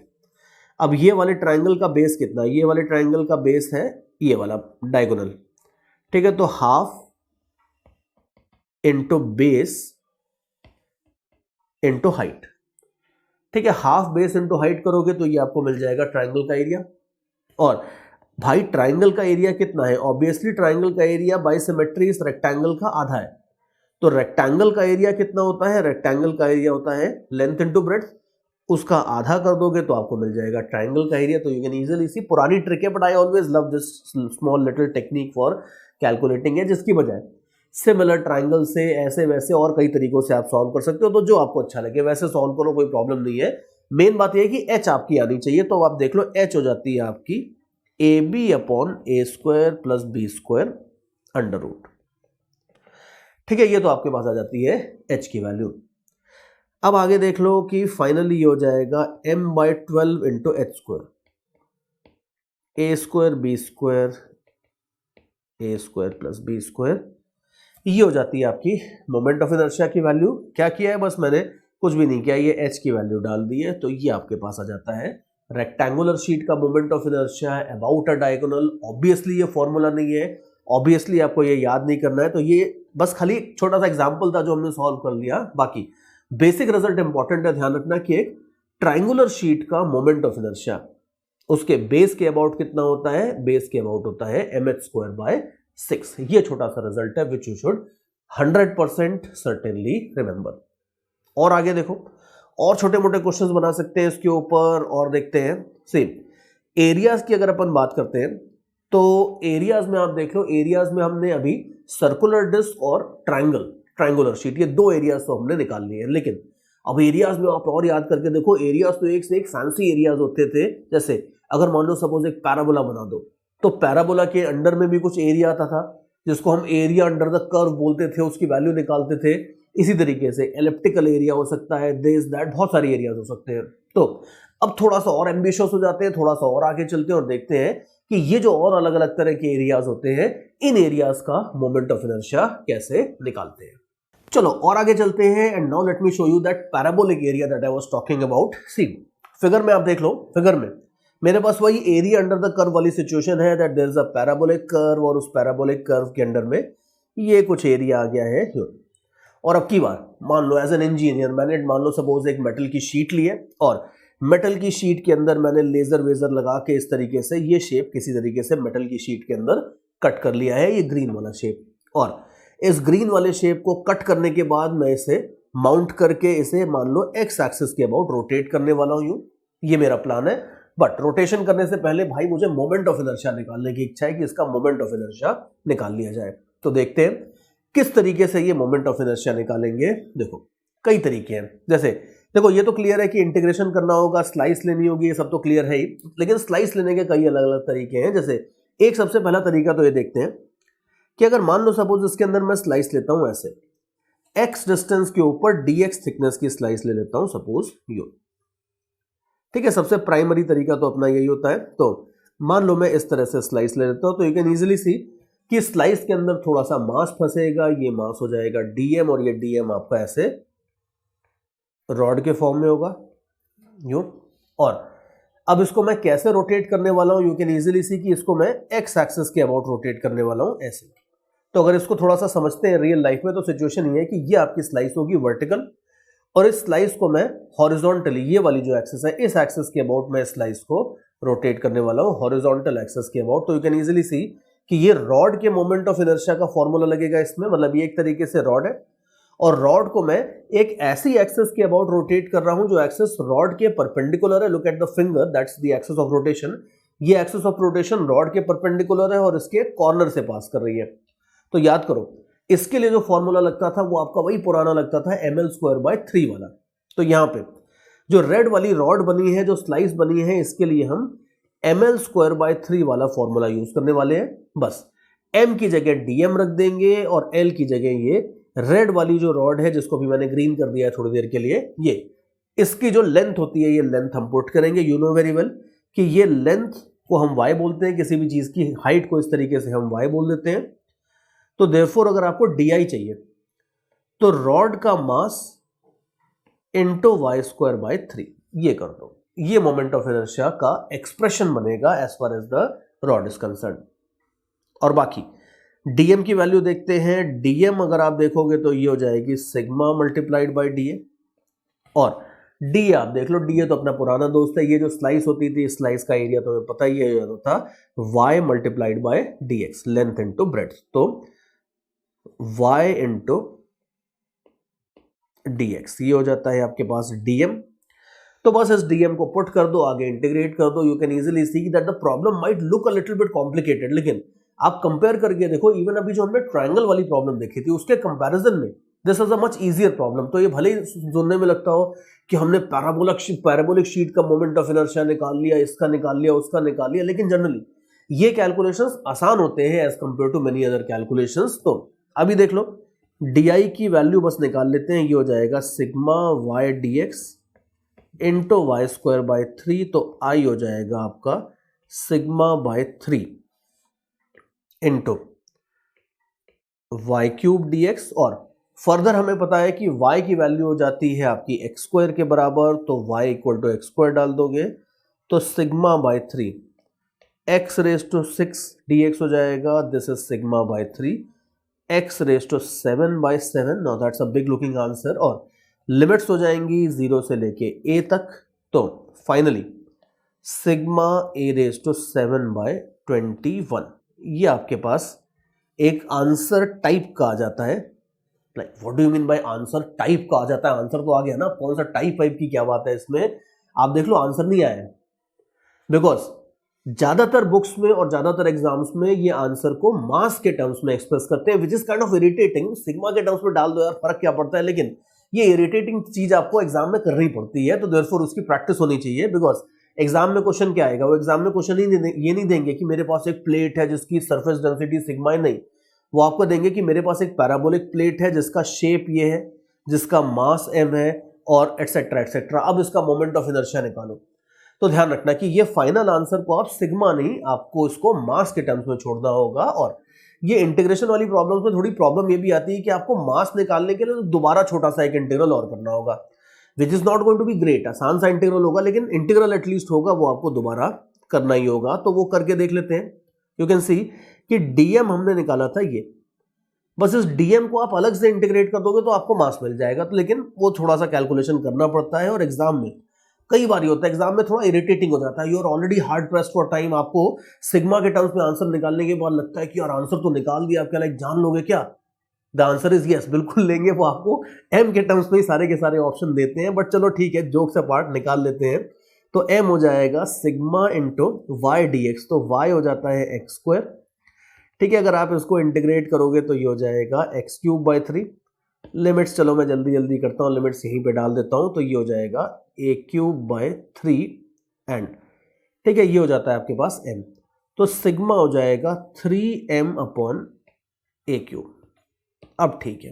अब ये वाले ट्राइंगल का बेस कितना है, ये वाले ट्राइंगल का बेस है ये वाला डायगोनल, ठीक है। तो half into base into height, ठीक है। हाफ बेस इंटू हाइट करोगे तो ये आपको मिल जाएगा ट्राइंगल का एरिया। और भाई ट्राइंगल का एरिया कितना है, ऑब्वियसली ट्राइंगल का एरिया बाय सिमेट्री इस रेक्टेंगल का आधा है। तो रेक्टेंगल का एरिया कितना होता है, रेक्टेंगल का एरिया होता है लेंथ इंटू ब्रेड्थ, उसका आधा कर दोगे तो आपको मिल जाएगा ट्राइंगल का एरिया। तो यू कैन इजीली सी, पुरानी ट्रिक है but I always love this small little technique for calculating है, जिसकी बजाय सिमिलर ट्राइंगल से ऐसे वैसे और कई तरीकों से आप सॉल्व कर सकते हो। तो जो आपको अच्छा लगे वैसे सॉल्व करो, कोई प्रॉब्लम नहीं है। मेन बात यह है कि एच आपकी आनी चाहिए। तो आप देख लो एच हो जाती है आपकी AB/A² + B² अंडर रूट, ठीक है। ये तो आपके पास आ जाती है एच की वैल्यू। अब आगे देख लो कि फाइनली ये हो जाएगा m/12 into h², A² B² A² + B²। ये हो जाती है आपकी मोमेंट ऑफ इनर्शिया की वैल्यू। क्या किया है, बस मैंने कुछ भी नहीं किया, ये h की वैल्यू डाल दी है। तो ये आपके पास आ जाता है रेक्टेंगुलर शीट का moment of inertia about a diagonal. Obviously ये फॉर्मूला नहीं है, ऑब्वियसली आपको ये याद नहीं करना है। तो ये बस खाली छोटा सा एग्जांपल था जो हमने सॉल्व कर लिया। बाकी बेसिक रिजल्ट इंपॉर्टेंट है, ध्यान रखना कि एक ट्राइंगुलर शीट का मोमेंट ऑफ इनर्शिया उसके बेस के अबाउट कितना होता है, बेस के अबाउट होता है mh²/6। ये छोटा सा रिजल्ट है which you should 100% certainly remember. और आगे देखो, और छोटे मोटे क्वेश्चंस बना सकते हैं इसके ऊपर और देखते हैं। सेम एरियाज की अगर अपन बात करते हैं तो एरियाज में आप देख लो, एरियाज में हमने अभी सर्कुलर डिस्क और ट्राइंगुलर शीट, ये 2 एरियाज तो हमने निकाल लिए हैं। लेकिन अब एरियाज में आप और याद करके देखो, एरियाज तो एक से एक फैंसी एरियाज होते थे। जैसे अगर मान लो सपोज एक पैराबोला बना दो, तो पैराबोला के अंडर में भी कुछ एरिया आता था जिसको हम एरिया अंडर द कर्व बोलते थे, उसकी वैल्यू निकालते थे। इसी तरीके से एलिप्टिकल एरिया हो सकता है, दिस दैट, बहुत सारी एरियाज हो सकते हैं। तो अब थोड़ा सा और एम्बिशियस हो जाते हैं, थोड़ा सा और आगे चलते हैं और देखते हैं कि ये जो और अलग अलग तरह के एरियाज होते हैं, इन एरियाज का मोमेंट ऑफ इनर्शिया कैसे निकालते हैं। चलो और आगे चलते हैं and now let me show you that parabolic area that I was talking about. See figure में आप देख लो, फिगर में मेरे पास वही एरिया अंडर द कर्व वाली सिचुएशन है that there is a parabolic curve, और उस पैराबोलिक कर्व के अंडर में ये कुछ एरिया आ गया है। और अब की बार मान लो एज एन इंजीनियर मैंने मान लो सपोज एक मेटल की शीट ली है, और मेटल की शीट के अंदर मैंने लेजर वेजर लगा के इस तरीके से ये शेप किसी तरीके से मेटल की शीट के अंदर कट कर लिया है, ये ग्रीन वाला शेप। और इस ग्रीन वाले शेप को कट करने के बाद मैं इसे माउंट करके इसे मान लो एक्स एक्सिस के अबाउट रोटेट करने वाला हूं, ये मेरा प्लान है। बट रोटेशन करने से पहले भाई मुझे मोमेंट ऑफ इनर्शिया निकालने की इच्छा है कि इसका मोमेंट ऑफ इनर्शिया निकाल लिया जाए। तो देखते हैं किस तरीके से ये मोमेंट ऑफ इनर्शिया निकालेंगे। देखो कई तरीके हैं, जैसे देखो ये तो क्लियर है कि इंटीग्रेशन करना होगा, स्लाइस लेनी होगी, ये सब तो क्लियर है ही, लेकिन स्लाइस लेने के कई अलग अलग तरीके हैं। जैसे एक सबसे पहला तरीका तो ये देखते हैं कि अगर मान लो सपोज इसके अंदर मैं स्लाइस लेता हूं ऐसे, x डिस्टेंस के ऊपर dx थिकनेस की स्लाइस ले लेता हूं सपोज यू, ठीक है। सबसे प्राइमरी तरीका तो अपना यही होता है। तो मान लो मैं इस तरह से स्लाइस ले लेता हूं, तो यू कैन इजीली सी कि स्लाइस के अंदर थोड़ा सा मास फंसेगा, ये मास हो जाएगा dm, और ये dm आपका ऐसे रॉड के फॉर्म में होगा यू। और अब इसको मैं कैसे रोटेट करने वाला हूं, यू कैन इजीली सी कि इसको मैं एक्स एक्सिस के अबाउट रोटेट करने वाला हूं ऐसे। तो अगर इसको थोड़ा सा समझते हैं रियल लाइफ में, तो सिचुएशन ये है कि ये आपकी स्लाइस होगी वर्टिकल, और इस स्लाइस को मैं हॉरिजॉन्टली, ये वाली जो एक्सिस है इस एक्सिस के अबाउट मैं स्लाइस को रोटेट करने वाला हूं हॉरिजॉन्टल एक्सिस के अबाउट। तो यू कैन इजीली सी कि ये रॉड के मोमेंट ऑफ इनर्शिया का फॉर्मूला लगेगा इसमें, मतलब ये एक तरीके से रॉड है, और रॉड को मैं एक ऐसी एक्सिस के अबाउट रोटेट कर रहा हूं जो एक्सिस रॉड के परपेंडिकुलर है। Look at the finger, that's the axis of rotation. ये एक्सिस ऑफ रोटेशन रॉड के परपेंडिकुलर है और इसके कॉर्नर से पास कर रही है। तो याद करो इसके लिए जो फॉर्मूला लगता था वो आपका वही पुराना लगता था ml²/3 वाला। तो यहां पे जो रेड वाली रॉड बनी है, जो स्लाइस बनी है, इसके लिए हम ml²/3 वाला फॉर्मूला यूज करने वाले हैं। बस m की जगह dm रख देंगे और l की जगह ये रेड वाली जो रॉड है, जिसको भी मैंने ग्रीन कर दिया है थोड़ी देर के लिए, ये इसकी जो लेंथ होती है ये लेंथ हम पुट करेंगे। यू नो वेरी वेल कि ये लेंथ को हम y बोलते हैं, किसी भी चीज की हाइट को इस तरीके से हम y बोल देते हैं। तो देयरफॉर अगर आपको di चाहिए तो रॉड का मास इंटू y²/3 ये कर दो, ये मोमेंट ऑफ इनर्शिया का एक्सप्रेशन बनेगा as far as the rod is concerned. और बाकी dm की वैल्यू देखते हैं। dm अगर आप देखोगे तो ये हो जाएगी सिग्मा मल्टीप्लाइड बाय dA, और d आप देख लो, dA तो अपना पुराना दोस्त है। ये जो स्लाइस होती थी, स्लाइस का एरिया तो पता ही है होता y multiplied by dx, length into breadth. तो y इंटू dx ये हो जाता है आपके पास dm। तो बस इस dm को पुट कर दो, आगे इंटीग्रेट कर दो। You can easily C that the problem might look a little bit complicated, लेकिन आप कंपेयर करके देखो, इवन अभी जो हमने ट्रायंगल वाली प्रॉब्लम देखी थी उसके कंपैरिजन में this is a much easier problem. तो ये भले ही सुनने में लगता हो कि हमने पैराबोलिक शीट का मोमेंट ऑफ इनर्शिया निकाल लिया, इसका निकाल लिया, उसका निकाल लिया, लेकिन जनरली ये कैलकुलेशंस आसान होते हैं as compare to many other calculations. तो अभी देख लो डी की वैल्यू बस निकाल लेते हैं। ये हो जाएगा sigma y d x into y²/3, तो आई हो जाएगा आपका σ/3 इंटू y³ dx। और फर्दर हमें पता है कि y की वैल्यू हो जाती है आपकी x² के बराबर, तो y = x² डाल दोगे तो σ/3 x⁻⁶ dx हो जाएगा। This is σ/3 x⁻⁷/7। Now that's a big looking answer, और लिमिट्स हो जाएंगी 0 से लेके a तक। तो फाइनली σa⁷ ये आपके पास एक आंसर टाइप का आ जाता है। Like what do you mean by answer type का आ जाता है? आंसर तो आ गया ना, कौन सा टाइप वाइप की क्या बात है इसमें? आप देख लो आंसर नहीं आया, बिकॉज ज्यादातर बुक्स में और ज्यादातर एग्जाम्स में ये आंसर को मास के टर्म्स में एक्सप्रेस करते हैं, which is kind of irritating. Sigma के टर्म्स में डाल दो यार, फर्क क्या पड़ता है, लेकिन ये इरिटेटिंग चीज आपको एग्जाम में करनी पड़ती है। तो देयरफॉर उसकी प्रैक्टिस होनी चाहिए, बिकॉज एग्जाम में क्वेश्चन क्या आएगा, वो एग्जाम में क्वेश्चन ये नहीं देंगे कि मेरे पास एक प्लेट है जिसकी सरफेस डेंसिटी सिग्मा है, नहीं, वो आपको देंगे कि मेरे पास एक पैराबोलिक प्लेट है जिसका शेप ये है, जिसका मास m है और एटसेट्रा एटसेट्रा। अब इसका मोमेंट ऑफ इनर्शिया निकालो। तो ध्यान रखना कि ये फाइनल आंसर को आप सिग्मा नहीं, आपको इसको मास के टर्म्स में छोड़ना होगा। और ये इंटीग्रेशन वाली प्रॉब्लम्स में थोड़ी प्रॉब्लम ये भी आती है कि आपको मास निकालने के लिए दोबारा छोटा सा एक इंटीग्रल और करना होगा, which is not going to be great. आसान सा इंटीग्रल होगा लेकिन इंटीग्रल एटलीस्ट होगा, वो आपको दोबारा करना ही होगा। तो वो करके देख लेते हैं। यू कैन सी कि डीएम हमने निकाला था ये, बस इस डीएम को आप अलग से इंटीग्रेट कर दोगे तो आपको मास मिल जाएगा। तो लेकिन वो थोड़ा सा कैलकुलेशन करना पड़ता है और एग्जाम में कई बार होता है, एग्जाम में थोड़ा इरिटेटिंग हो जाता है। You are already hard pressed for time, आपको सिग्मा के टर्म्स में आंसर निकालने के बाद लगता है कि यार आंसर तो निकाल दिया, आप क्या लाइक जान लोगे क्या? द आंसर इज यस, बिल्कुल लेंगे। वो आपको एम के टर्म्स में ही सारे के सारे ऑप्शन देते हैं, बट चलो ठीक है, जोक से पार्ट निकाल लेते हैं। तो एम हो जाएगा sigma into y d x, तो वाई हो जाता है एक्स स्क्वायर, ठीक है। अगर आप इसको इंटीग्रेट करोगे तो ये हो जाएगा एक्स क्यूब बाई 3। लिमिट्स चलो मैं जल्दी जल्दी करता हूँ, लिमिट्स यहीं पे डाल देता हूँ। तो ये हो जाएगा ए क्यूब बाई 3 एंड, ठीक है, ये हो जाता है आपके पास m। तो सिग्मा हो जाएगा 3m अपॉन ए क्यूब। अब ठीक है,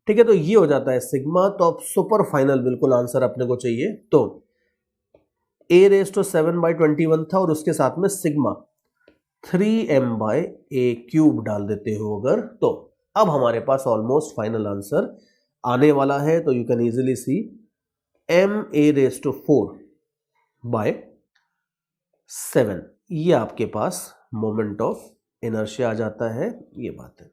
ठीक है, तो ये हो जाता है सिग्मा। तो अब सुपर फाइनल बिल्कुल आंसर अपने को चाहिए। तो a रेज टू 7/21 था और उसके साथ में sigma 3m by A cube डाल देते हो अगर, तो अब हमारे पास ऑलमोस्ट फाइनल आंसर आने वाला है। तो you can easily see m a raise to 4/7, ये आपके पास मोमेंट ऑफ इनर्शिया आ जाता है। ये बात है,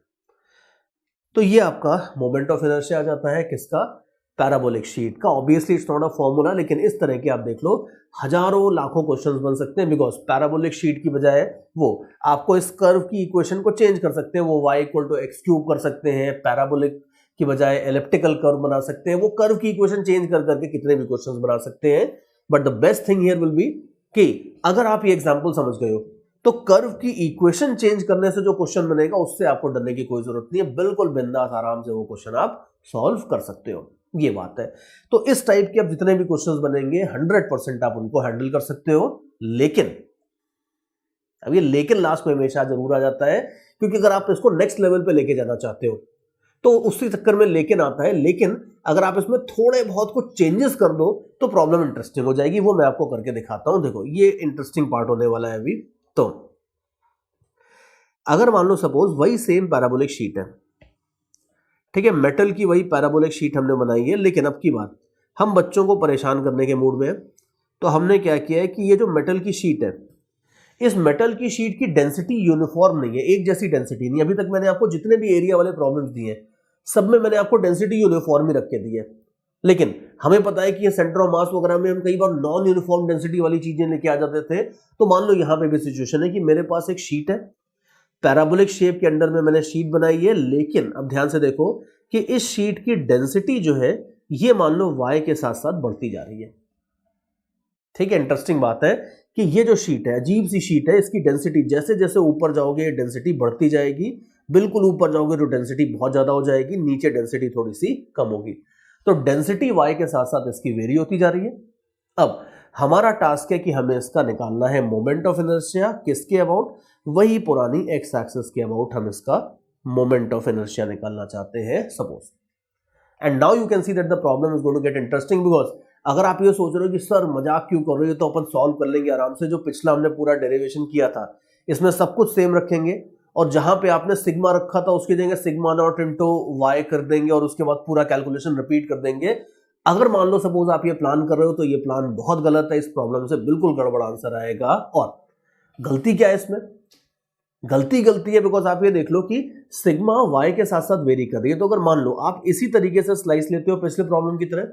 तो ये आपका मोमेंट ऑफ इनर्शिया आ जाता है किसका? पैराबोलिक शीट का। Obviously it's not a formula, लेकिन इस तरह के आप देख लो हजारों लाखों क्वेश्चंस बन सकते हैं, बिकॉज पैराबोलिक शीट की बजाय वो आपको इस कर्व की इक्वेशन को चेंज कर सकते हैं। वो y equal to x cube कर सकते हैं, पैराबोलिक की बजाय एलिप्टिकल कर्व बना सकते हैं। वो कर्व की इक्वेशन चेंज कर करके कितने भी क्वेश्चंस बना सकते हैं। But the best thing here will be कि अगर आप ये एग्जांपल समझ गए हो तो कर्व की इक्वेशन चेंज करने से जो क्वेश्चन बनेगा उससे आपको डरने की कोई जरूरत नहीं है। बिल्कुल बिंदास आराम से वो क्वेश्चन आप सॉल्व कर सकते हो, ये बात है। तो इस टाइप के अब जितने भी क्वेश्चंस बनेंगे 100% आप उनको हैंडल कर सकते हो। लेकिन अब ये लेकिन लास्ट में हमेशा जरूर आ जाता है, क्योंकि अगर आप इसको नेक्स्ट लेवल पे लेके जाना चाहते हो तो उसी चक्कर में लेकिन आता है। लेकिन अगर आप इसमें थोड़े बहुत कुछ चेंजेस कर दो तो प्रॉब्लम इंटरेस्टिंग हो जाएगी। वो मैं आपको करके दिखाता हूं। देखो ये इंटरेस्टिंग पार्ट होने वाला है अभी। तो अगर मान लो सपोज वही सेम पैराबोलिक शीट है, ठीक है, मेटल की वही पैराबोलिक शीट हमने बनाई है, लेकिन अब की बात हम बच्चों को परेशान करने के मूड में है। तो हमने क्या किया है कि ये जो मेटल की शीट है, इस मेटल की शीट की डेंसिटी यूनिफॉर्म नहीं है, एक जैसी डेंसिटी नहीं। अभी तक मैंने आपको जितने भी एरिया वाले प्रॉब्लम्स दिए हैं सब में मैंने आपको डेंसिटी यूनिफॉर्म ही रख के दी है। लेकिन हमें पता है कि ये सेंटर ऑफ मास वगैरह में हम कई बार नॉन यूनिफॉर्म डेंसिटी वाली चीजें लेके आ जाते थे। तो मान लो यहां पे भी सिचुएशन है कि मेरे पास एक शीट है, पैराबोलिक शेप के अंदर में मैंने शीट बनाई है, लेकिन अब ध्यान से देखो कि इस शीट की डेंसिटी जो है ये मान लो y के साथ साथ बढ़ती जा रही है। ठीक है, इंटरेस्टिंग बात है कि ये जो शीट है, अजीब सी शीट है, इसकी डेंसिटी जैसे जैसे ऊपर जाओगे डेंसिटी बढ़ती जाएगी, बिल्कुल ऊपर जाओगे तो डेंसिटी बहुत ज्यादा हो जाएगी, नीचे डेंसिटी थोड़ी सी कम होगी। तो डेंसिटी y के साथ साथ इसकी वेरी होती जा रही है। अब हमारा टास्क है कि हमें इसका निकालना है मोमेंट ऑफ इनर्शिया। किसके अबाउट? वही पुरानी एक्स एक्सिस के अबाउट हम इसका मोमेंट ऑफ इनर्शिया निकालना चाहते हैं suppose. And now you can see that the problem is going to get interesting, because अगर आप ये सोच रहे हो कि सर मजाक क्यों कर रहे हो, तो अपन सॉल्व कर लेंगे आराम से। जो पिछला हमने पूरा डेरिवेशन किया था इसमें सब कुछ सेम रखेंगे, और जहां पे आपने सिग्मा रखा था उसकी जगह सिग्मा नॉट इंटू वाई कर देंगे, और उसके बाद पूरा कैलकुलेशन रिपीट कर देंगे। अगर मान लो सपोज आप ये प्लान कर रहे हो तो ये प्लान बहुत गलत है। इस प्रॉब्लम से बिल्कुल गड़बड़ आंसर आएगा। और गलती क्या है इसमें? गलती है बिकॉज आप ये देख लो कि सिग्मा वाई के साथ साथ वेरी कर रही है। तो अगर मान लो आप इसी तरीके से स्लाइस लेते हो पिछले प्रॉब्लम की तरह,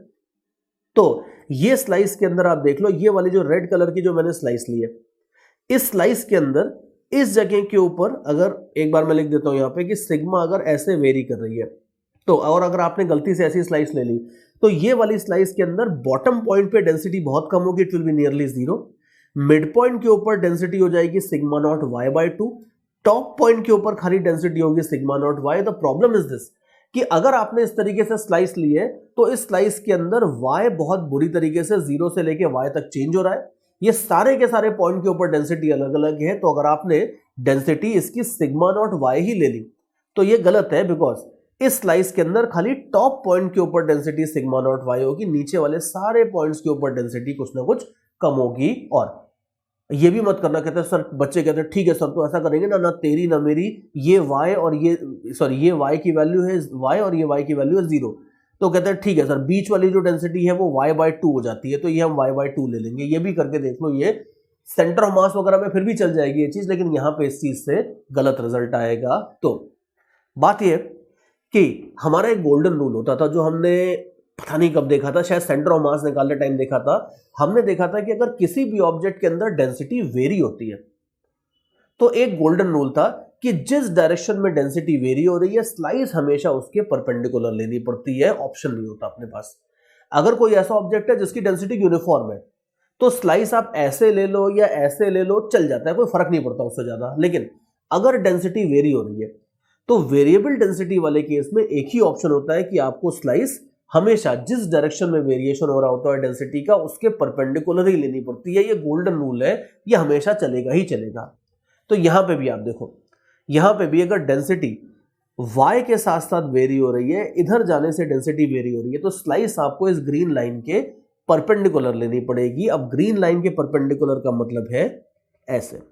तो ये स्लाइस के अंदर आप देख लो, ये वाली जो रेड कलर की जो मैंने स्लाइस ली है, इस स्लाइस के अंदर इस जगह के ऊपर अगर एक बार मैं लिख देता हूं यहां पे कि सिग्मा अगर ऐसे वेरी कर रही है, तो और अगर आपने गलती से ऐसी स्लाइस ले ली तो ये वाली स्लाइस के अंदर बॉटम पॉइंट पे डेंसिटी बहुत कम होगी, it will be nearly zero. Mid point के ऊपर डेंसिटी हो जाएगी sigma naught y by 2, top point के ऊपर खाली डेंसिटी होगी sigma naught y. The problem is this कि अगर आपने इस तरीके से स्लाइस ली है तो इस स्लाइस के अंदर y बहुत बुरी तरीके से 0 से लेके y तक चेंज हो रहा है। ये सारे के सारे पॉइंट के ऊपर डेंसिटी अलग अलग है। तो अगर आपने डेंसिटी इसकी सिग्मा नॉट y ही ले ली तो ये गलत है, बिकॉज इस स्लाइस के अंदर खाली टॉप पॉइंट के ऊपर डेंसिटी सिग्मा नॉट वाई होगी, नीचे वाले सारे पॉइंट्स के ऊपर डेंसिटी कुछ ना कुछ कम होगी। और ये भी मत करना, कहते हैं सर, बच्चे कहते हैं ठीक है सर तो ऐसा करेंगे ना, ना तेरी ना मेरी, ये y और ये सॉरी ये y की वैल्यू है y और ये y की वैल्यू है 0, तो कहते हैं ठीक है सर बीच वाली जो डेंसिटी है वो y/2 हो जाती है, तो ये हम y/2 ले लेंगे। ये भी करके देख लो, ये सेंटर ऑफ मास वगैरह में फिर भी चल जाएगी ये चीज, लेकिन यहाँ पे इस चीज से गलत रिजल्ट आएगा। तो बात यह कि हमारा एक गोल्डन रूल होता था जो हमने पता नहीं कब देखा था, शायद सेंटर ऑफ मास निकालने टाइम देखा था। हमने देखा था कि अगर किसी भी ऑब्जेक्ट के अंदर डेंसिटी वेरी होती है तो एक गोल्डन रूल था कि जिस डायरेक्शन में डेंसिटी वेरी हो रही है स्लाइस हमेशा उसके परपेंडिकुलर लेनी पड़ती है, ऑप्शन नहीं होता अपने पास। अगर कोई ऐसा ऑब्जेक्ट है जिसकी डेंसिटी यूनिफॉर्म है तो स्लाइस आप ऐसे ले लो या ऐसे ले लो, चल जाता है, कोई फर्क नहीं पड़ता उससे ज्यादा। लेकिन अगर डेंसिटी वेरी हो रही है तो वेरिएबल डेंसिटी वाले केस में एक ही ऑप्शन होता है कि आपको स्लाइस हमेशा जिस डायरेक्शन में वेरिएशन हो रहा होता है डेंसिटी का उसके परपेंडिकुलर ही लेनी पड़ती है। ये गोल्डन रूल है, ये हमेशा चलेगा ही चलेगा। तो यहां पे भी आप देखो, यहां पे भी अगर डेंसिटी y के साथ साथ वेरी हो रही है, इधर जाने से डेंसिटी वेरी हो रही है, तो स्लाइस आपको इस ग्रीन लाइन के परपेंडिकुलर लेनी पड़ेगी। अब ग्रीन लाइन के परपेंडिकुलर का मतलब है ऐसे,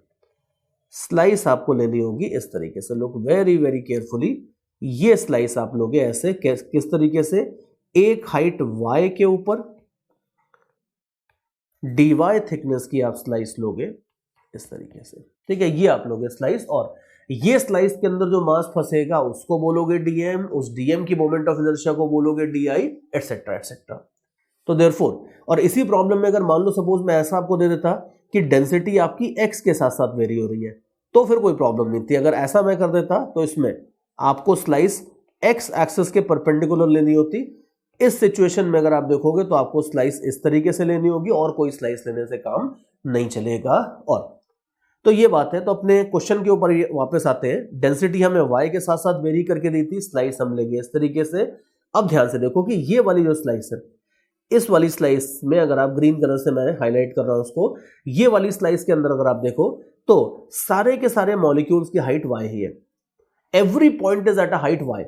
स्लाइस आपको लेनी होगी इस तरीके से। लुक वेरी वेरी केयरफुली, ये स्लाइस आप लोगे ऐसे, किस तरीके से, एक हाइट y के ऊपर dy थिकनेस की आप स्लाइस लोगे इस तरीके से, ठीक है। ये आप लोगे स्लाइस, और ये स्लाइस के अंदर जो मास फंसेगा उसको बोलोगे dm, उस dm की मोमेंट ऑफ इनर्शिया को बोलोगे di, एटसेट्रा एटसेट्रा। तो देयरफॉर, और इसी प्रॉब्लम में अगर मान लो सपोज मैं ऐसा आपको दे देता कि डेंसिटी आपकी x के साथ साथ वेरी हो रही है तो फिर कोई प्रॉब्लम नहीं थी। अगर ऐसा मैं कर देता तो इसमें आपको स्लाइस x एक्सिस के परपेंडिकुलर लेनी होती। इस सिचुएशन में अगर आप देखोगे तो आपको स्लाइस इस तरीके से लेनी होगी और कोई स्लाइस लेने से काम नहीं चलेगा। और तो ये बात है। तो अपने क्वेश्चन के ऊपर वापस आते हैं। डेंसिटी हमें y के साथ साथ वेरी करके दी थी, स्लाइस हम लेंगे इस तरीके से। अब ध्यान से देखो कि ये वाली जो स्लाइस है, इस वाली स्लाइस में अगर आप ग्रीन कलर से मैंने हाईलाइट कर रहा हूं उसको, ये वाली स्लाइस के अंदर अगर आप देखो तो सारे के सारे मॉलिक्यूल्स की हाइट y ही है। Every point is at a height y,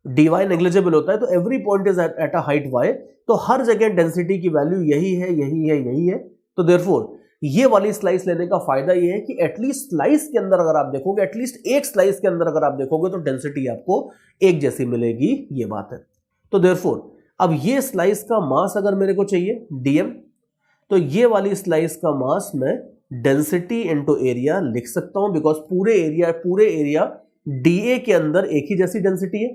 dy negligible होता है तो every point is at a height y, तो हर जगह डेंसिटी की वैल्यू यही है यही है यही है। तो देयरफॉर ये वाली स्लाइस लेने का फायदा ये है कि एटलीस्ट स्लाइस के अंदर अगर आप देखोगे, एटलीस्ट एक स्लाइस के अंदर अगर आप देखोगे तो डेंसिटी आपको एक जैसी मिलेगी, ये बात है। तो देयरफॉर अब ये स्लाइस का मास अगर मेरे को चाहिए dm, तो ये वाली स्लाइस का मास मैं डेंसिटी इनटू एरिया लिख सकता हूं, बिकॉज पूरे एरिया dA के अंदर एक ही जैसी डेंसिटी है।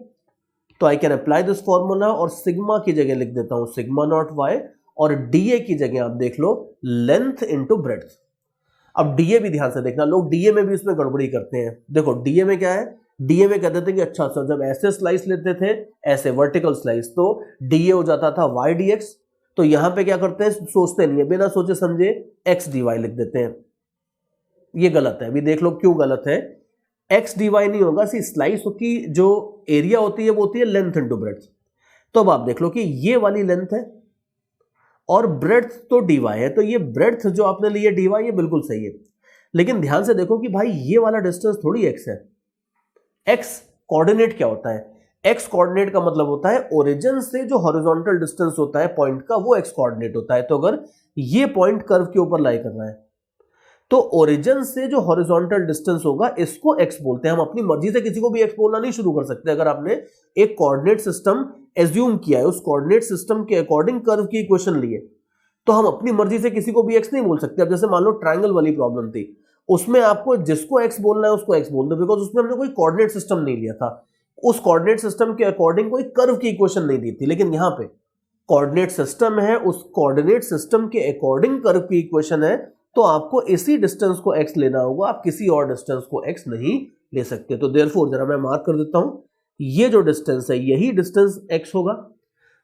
तो I can apply this formula और सिग्मा की जगह लिख देता हूं सिग्मा नॉट y, और dA की जगह आप देख लो लेंथ इनटू ब्रेड्थ। अब dA भी ध्यान से देखना, लोग dA में भी इसमें गड़बड़ी करते हैं। देखो dA में क्या है, dA में कहते थे कि अच्छा सर जब ऐसे स्लाइस लेते थे, ऐसे वर्टिकल स्लाइस, तो dA हो जाता था y dx। तो यहां पे क्या करते हैं, सोचते नहीं है, बिना सोचे समझे x dy लिख देते हैं। ये गलत है, अभी देख लो क्यों गलत है। x dy नहीं होगा, सी स्लाइस की जो एरिया होती है वो होती है लेंथ इनटू ब्रेड्थ। तो अब आप देख लो कि ये वाली लेंथ है और ब्रेड्थ तो dy है, तो ये ब्रेड्थ जो आपने ली है dy, ये बिल्कुल सही है। लेकिन ध्यान से देखो कि भाई ये वाला डिस्टेंस थोड़ी x है। x कोऑर्डिनेट क्या होता है, x कोऑर्डिनेट का मतलब होता है ओरिजिन से जो हॉरिजॉन्टल डिस्टेंस होता है पॉइंट का, वो x कोऑर्डिनेट होता है। तो अगर ये पॉइंट कर्व के ऊपर लाई कर रहा है तो ओरिजिन से जो हॉरिजॉन्टल डिस्टेंस होगा इसको x बोलते हैं। हम अपनी मर्जी से किसी को भी x बोलना नहीं शुरू कर सकते। अगर आपने एक कोऑर्डिनेट सिस्टम एज्यूम किया है, उस कोऑर्डिनेट सिस्टम के अकॉर्डिंग कर्व की इक्वेशन लिए, तो हम अपनी मर्जी से किसी को भी x नहीं बोल सकते। अब जैसे मान लो ट्रायंगल वाली प्रॉब्लम थी, उसमें आपको जिसको x बोलना है उसको x बोल दो, बिकॉज उसमें हमने कोई कोऑर्डिनेट सिस्टम नहीं लिया था, उस कोऑर्डिनेट सिस्टम के अकॉर्डिंग कोई कर्व की इक्वेशन नहीं दी थी। लेकिन यहां पे कोऑर्डिनेट सिस्टम है, उस कोऑर्डिनेट सिस्टम के अकॉर्डिंग कर्व की इक्वेशन है, तो आपको इसी डिस्टेंस को x लेना होगा, आप किसी और डिस्टेंस को x नहीं ले सकते। तो देयरफॉर जरा मैं मार्क कर देता हूं, ये जो डिस्टेंस है यही डिस्टेंस x होगा।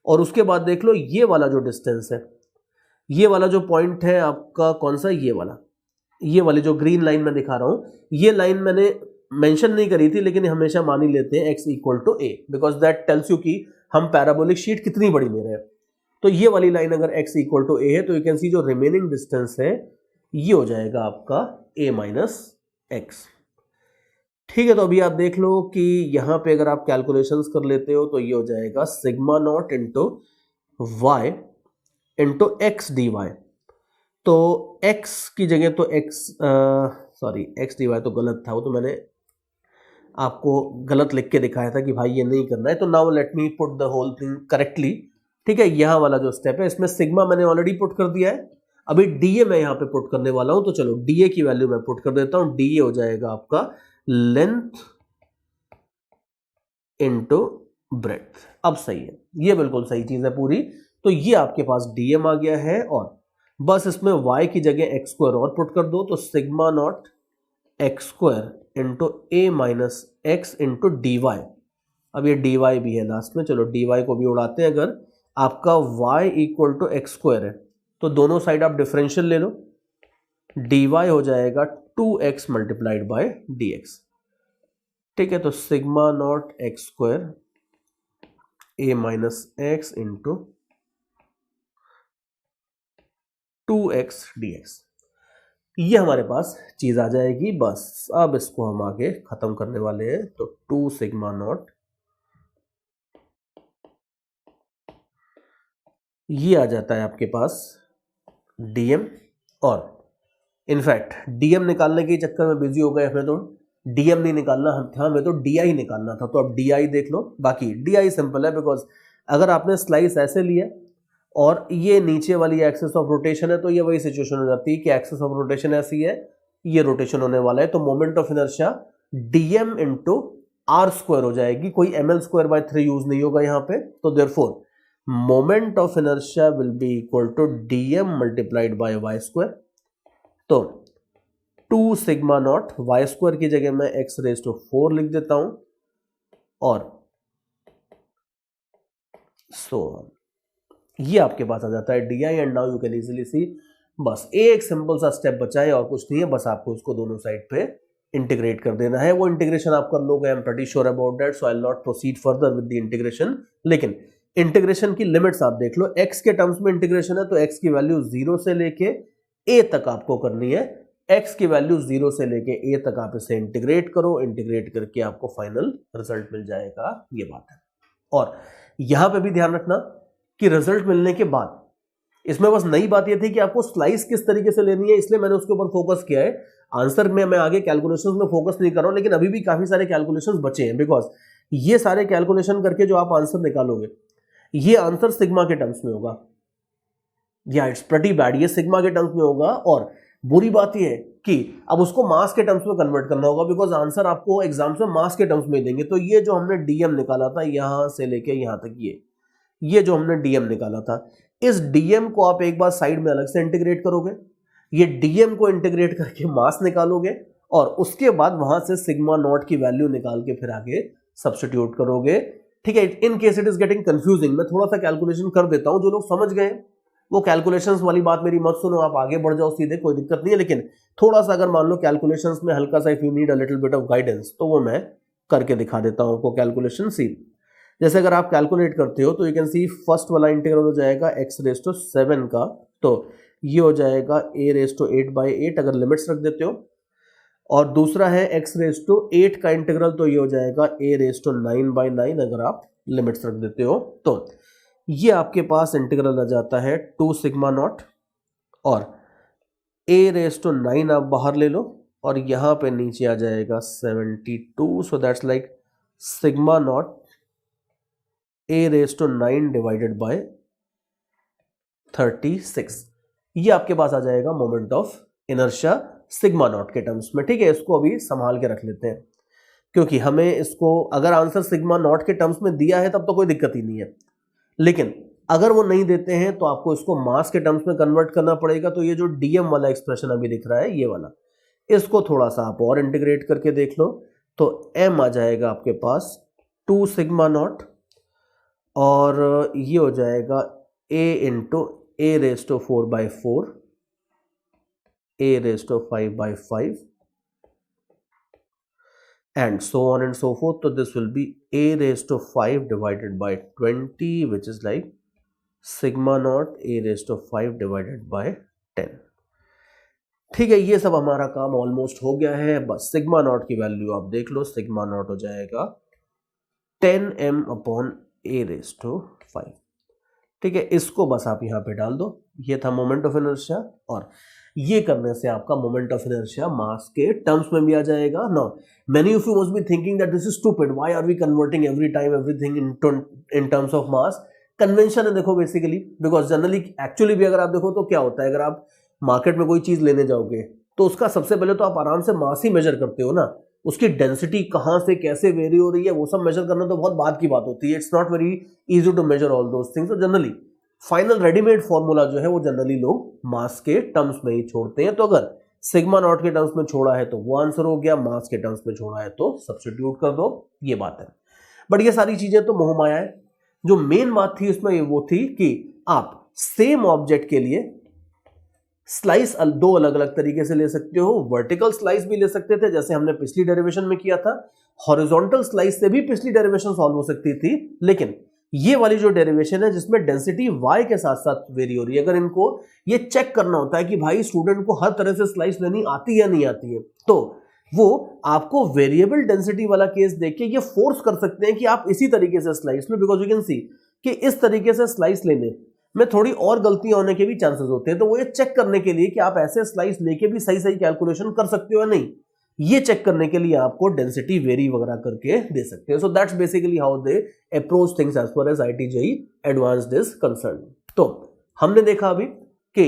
और उसके बाद देख लो ये वाला जो डिस्टेंस है, ये वाला जो पॉइंट है आपका कौन सा, ये वाली जो ग्रीन लाइन में दिखा रहा हूं, ये लाइन मैंने मेंशन नहीं करी थी लेकिन हमेशा मान ही लेते हैं x equal to a, because that tells you कि हम पैराबोलिक शीट कितनी बड़ी ले रहे हैं। तो ये वाली लाइन अगर x इक्वल टू a है तो यू कैन सी जो रिमेनिंग डिस्टेंस है ये हो जाएगा आपका a माइनस x। ठीक है, तो अभी आप देख लो कि यहाँ पे अगर आप कैलकुलेशंस कर लेते हो तो ये हो जाएगा sigma naught into y into x d y. तो x की जगह तो एक्स डी वाई तो गलत था, वो तो मैंने आपको गलत लिख के दिखाया था कि भाई ये नहीं करना है। तो now let me put the whole thing correctly. ठीक है, यहाँ वाला जो स्टेप है इसमें सिग्मा मैंने ऑलरेडी पुट कर दिया है, अभी डीए मैं यहाँ पे पुट करने वाला हूं। तो चलो डीए की वैल्यू मैं पुट कर देता हूं। डीए हो जाएगा आपका लेंथ इंटू ब्रेड्थ। अब सही है, ये बिल्कुल सही चीज है पूरी। तो ये आपके पास डीएम आ गया है, और बस इसमें y की जगह एक्स स्क्वायर और पुट कर दो, तो sigma naught x square into a minus x into d y. अब ये डी वाई भी है लास्ट में, चलो डी वाई को भी उड़ाते हैं। अगर आपका y equal to x square है तो दोनों साइड आप डिफरेंशियल ले लो, डी वाई हो जाएगा 2x multiplied by D x. ठीक है, तो सिग्मा नॉट एक्स स्क्वायर ए minus x into 2x dx, ये हमारे पास चीज आ जाएगी। बस अब इसको हम आगे खत्म करने वाले हैं। तो 2 सिग्मा नॉट, ये आ जाता है आपके पास dm, और इनफैक्ट dm निकालने के चक्कर में बिजी हो गए हमें, तो dm नहीं निकालना था, हमें तो di निकालना था। तो अब di देख लो। बाकी di सिंपल है, बिकॉज अगर आपने स्लाइस ऐसे लिया और ये नीचे वाली एक्सिस ऑफ रोटेशन है, तो ये वही सिचुएशन हो जाती है कि एक्सिस ऑफ रोटेशन ऐसी है, ये रोटेशन होने वाला है, तो moment of inertia dm into r square हो जाएगी। कोई ml स्क्वायर बाय 3 यूज नहीं होगा यहाँ पे। तो therefore moment of inertia will be equal to dm multiplied by y square. तो 2 सिग्मा नॉट, वाई स्क्वायर की जगह मैं x रेज टू 4 लिख देता हूं, और सो ये आपके पास आ जाता है D I. And now you can easily सी, बस एक सिंपल सा स्टेप बचा है और कुछ नहीं है, बस आपको उसको दोनों साइड पे इंटीग्रेट कर देना है। वो इंटीग्रेशन आप कर लोगे, I am pretty sure about that, so I will not proceed further with the integration. लेकिन इंटीग्रेशन की लिमिट्स आप देख लो, x के टर्म्स में इंटीग्रेशन है तो x की वैल्यू 0 से लेके a तक आपको करनी है। x की वैल्यू 0 से लेके a तक आप इसे इंटीग्रेट करो, इंटीग्रेट करके आपको फाइनल रिजल्ट मिल जाएगा, ये बात है। और यहां पे भी ध्यान रखना कि रिजल्ट मिलने के बाद इसमें बस नई बात यह थी कि आपको स्लाइस किस तरीके से लेनी है, इसलिए मैंने उसके ऊपर फोकस किया है। आंसर में मैं आगे कैलकुलेशंस में फोकस नहीं कर रहा हूं, लेकिन अभी भी काफी सारे कैलकुलेशंस बचे हैं, बिकॉज ये सारे कैलकुलेशन करके जो आप आंसर निकालोगे, ये आंसर सिग्मा के टर्म्स में होगा। या इट्स प्रीटी बैड, ये सिग्मा के टर्म्स में होगा। और बुरी बात यह है कि अब उसको मास के टर्म्स में कन्वर्ट करना होगा, बिकॉज आंसर आपको एग्जाम्स में मास के टर्म्स में देंगे। तो ये जो हमने डीएम निकाला था यहां से लेके यहां तक, ये जो हमने डीएम निकाला था, इस डीएम को आप एक बार साइड में अलग से इंटीग्रेट करोगे, ये डीएम को इंटीग्रेट करके मास निकालोगे, और उसके बाद वहां से सिग्मा नॉट की वैल्यू निकाल के फिर आगे सब्स्टिट्यूट करोगे। ठीक है, in case it is getting confusing, मैं थोड़ा सा कैलकुलेशन कर देता हूं, जो लोग समझ गए वो कैलकुलेशंस वाली बात मेरी मत सुनो, आप आगे बढ़ जाओ सीधे, कोई दिक्कत नहीं है। लेकिन थोड़ा सा अगर मान लो कैलकुलेशंस में हल्का सा, if you need a little bit of guidance, तो वो मैं करके दिखा देता हूं आपको कैलकुलेशन। सी जैसे अगर आप कैलकुलेट करते हो तो यू कैन सी फर्स्ट वाला इंटीग्रल हो जाएगा एक्स रेज टू 7 का, तो ये हो जाएगा a रेज टू 8/8 अगर लिमिट्स रख देते हो, और दूसरा है x रेज टू 8 का इंटीग्रल, तो ये हो जाएगा a रेज टू 9/9 अगर आप लिमिट्स रख देते हो। तो ये आपके पास इंटीग्रल आ जाता है 2 सिग्मा नॉट, और a रेज टू 9 आप बाहर ले लो, और यहां पे नीचे आ जाएगा 72, so that's like sigma naught a raise to 9 divided by 36। ये आपके पास आ जाएगा moment of inertia sigma naught के टर्म्स में। ठीक है, इसको अभी संभाल के रख लेते हैं, क्योंकि हमें इसको अगर आंसर सिग्मा नॉट के टर्म्स में दिया है तब तो कोई दिक्कत ही नहीं है, लेकिन अगर वो नहीं देते हैं तो आपको इसको मास के टर्म्स में कन्वर्ट करना पड़ेगा। तो ये जो डीएम वाला एक्सप्रेशन अभी दिख रहा है, ये वाला, इसको थोड़ा सा आप और इंटीग्रेट करके देख लो, तो m आ जाएगा आपके पास 2 सिग्मा नॉट, और ये हो जाएगा a into a raise to 4/4, a raise to 5/5, and so on and so forth. So this will be a raised to 5 divided by 20, which is like sigma naught a raised to 5 divided by 10. ठीक है, ये सब हमारा काम ऑलमोस्ट हो गया है। बस सिग्मा नॉट की वैल्यू आप देख लो, सिग्मा नॉट हो जाएगा 10m/a⁵. ठीक है, इसको बस आप यहां पे डाल दो। ये था मोमेंट ऑफ इनर्शिया, और ये करने से आपका मोमेंट ऑफ इनर्शिया मास के टर्म्स में भी आ जाएगा। No, many of you must be thinking that this is stupid, why are we converting every time everything in terms of mass. Convention है देखो बेसिकली, बिकॉज जनरली एक्चुअली भी अगर आप देखो तो क्या होता है, अगर आप मार्केट में कोई चीज लेने जाओगे तो उसका सबसे पहले तो आप आराम से मास ही मेजर करते हो ना, उसकी डेंसिटी कहां से कैसे वेरी हो रही है वो सब मेजर करना तो बहुत बाद की बात होती है। It's not very easy to measure all those things. तो जनरली फाइनल रेडीमेड फॉर्मूला जो है वो जनरली लोग मास के टर्म्स में ही छोड़ते हैं। तो अगर सिग्मा नॉट के टर्म्स में छोड़ा है तो वो आंसर हो गया, मास के टर्म्स में छोड़ा है तो सब्स्टिट्यूट कर दो, ये बात है। बट ये सारी चीजें तो मोहमाया है। जो मेन बात थी उसमें वो थी कि आप सेम ऑब्जेक्ट के लिए स्लाइस दो अलग अलग तरीके से ले सकते हो। वर्टिकल स्लाइस भी ले सकते थे जैसे हमने पिछली डेरिवेशन में किया था, हॉरिजॉन्टल स्लाइस से भी पिछली डेरिवेशन सॉल्व हो सकती थी। लेकिन ये वाली जो डेरिवेशन है जिसमें डेंसिटी y के साथ साथ वेरी हो रही है, अगर इनको ये चेक करना होता है कि भाई स्टूडेंट को हर तरह से स्लाइस लेनी आती है या नहीं आती है, तो वो आपको वेरिएबल डेंसिटी वाला केस देख के ये फोर्स कर सकते हैं कि आप इसी तरीके से slice low, because you can सी कि इस तरीके से स्लाइस लेने में थोड़ी और गलतियां होने के भी चांसेस होते हैं। तो वो ये चेक करने के लिए कि आप ऐसे स्लाइस लेके भी सही सही कैलकुलेशन कर सकते हो या नहीं, ये चेक करने के लिए आपको डेंसिटी वेरी वगैरह करके दे सकते हैं। So that's basically how they approach things as far as IIT-JEE advanced is concern. तो हमने देखा अभी कि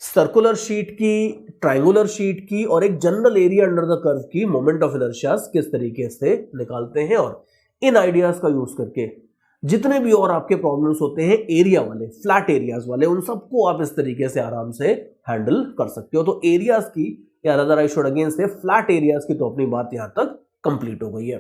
सर्कुलर शीट की, ट्रायंगुलर शीट की और एक general area under the curve की मोमेंट ऑफ इनर्शिया किस तरीके से निकालते हैं, और इन आइडियाज का यूज करके जितने भी और आपके प्रॉब्लम्स होते हैं एरिया वाले, फ्लैट एरियाज वाले, उन सबको आप इस तरीके से आराम से हैंडल कर सकते हो। तो एरियाज की, या अदर आई शुड अगेन से फ्लैट एरियाज की तो अपनी बात यहां तक कंप्लीट हो गई है।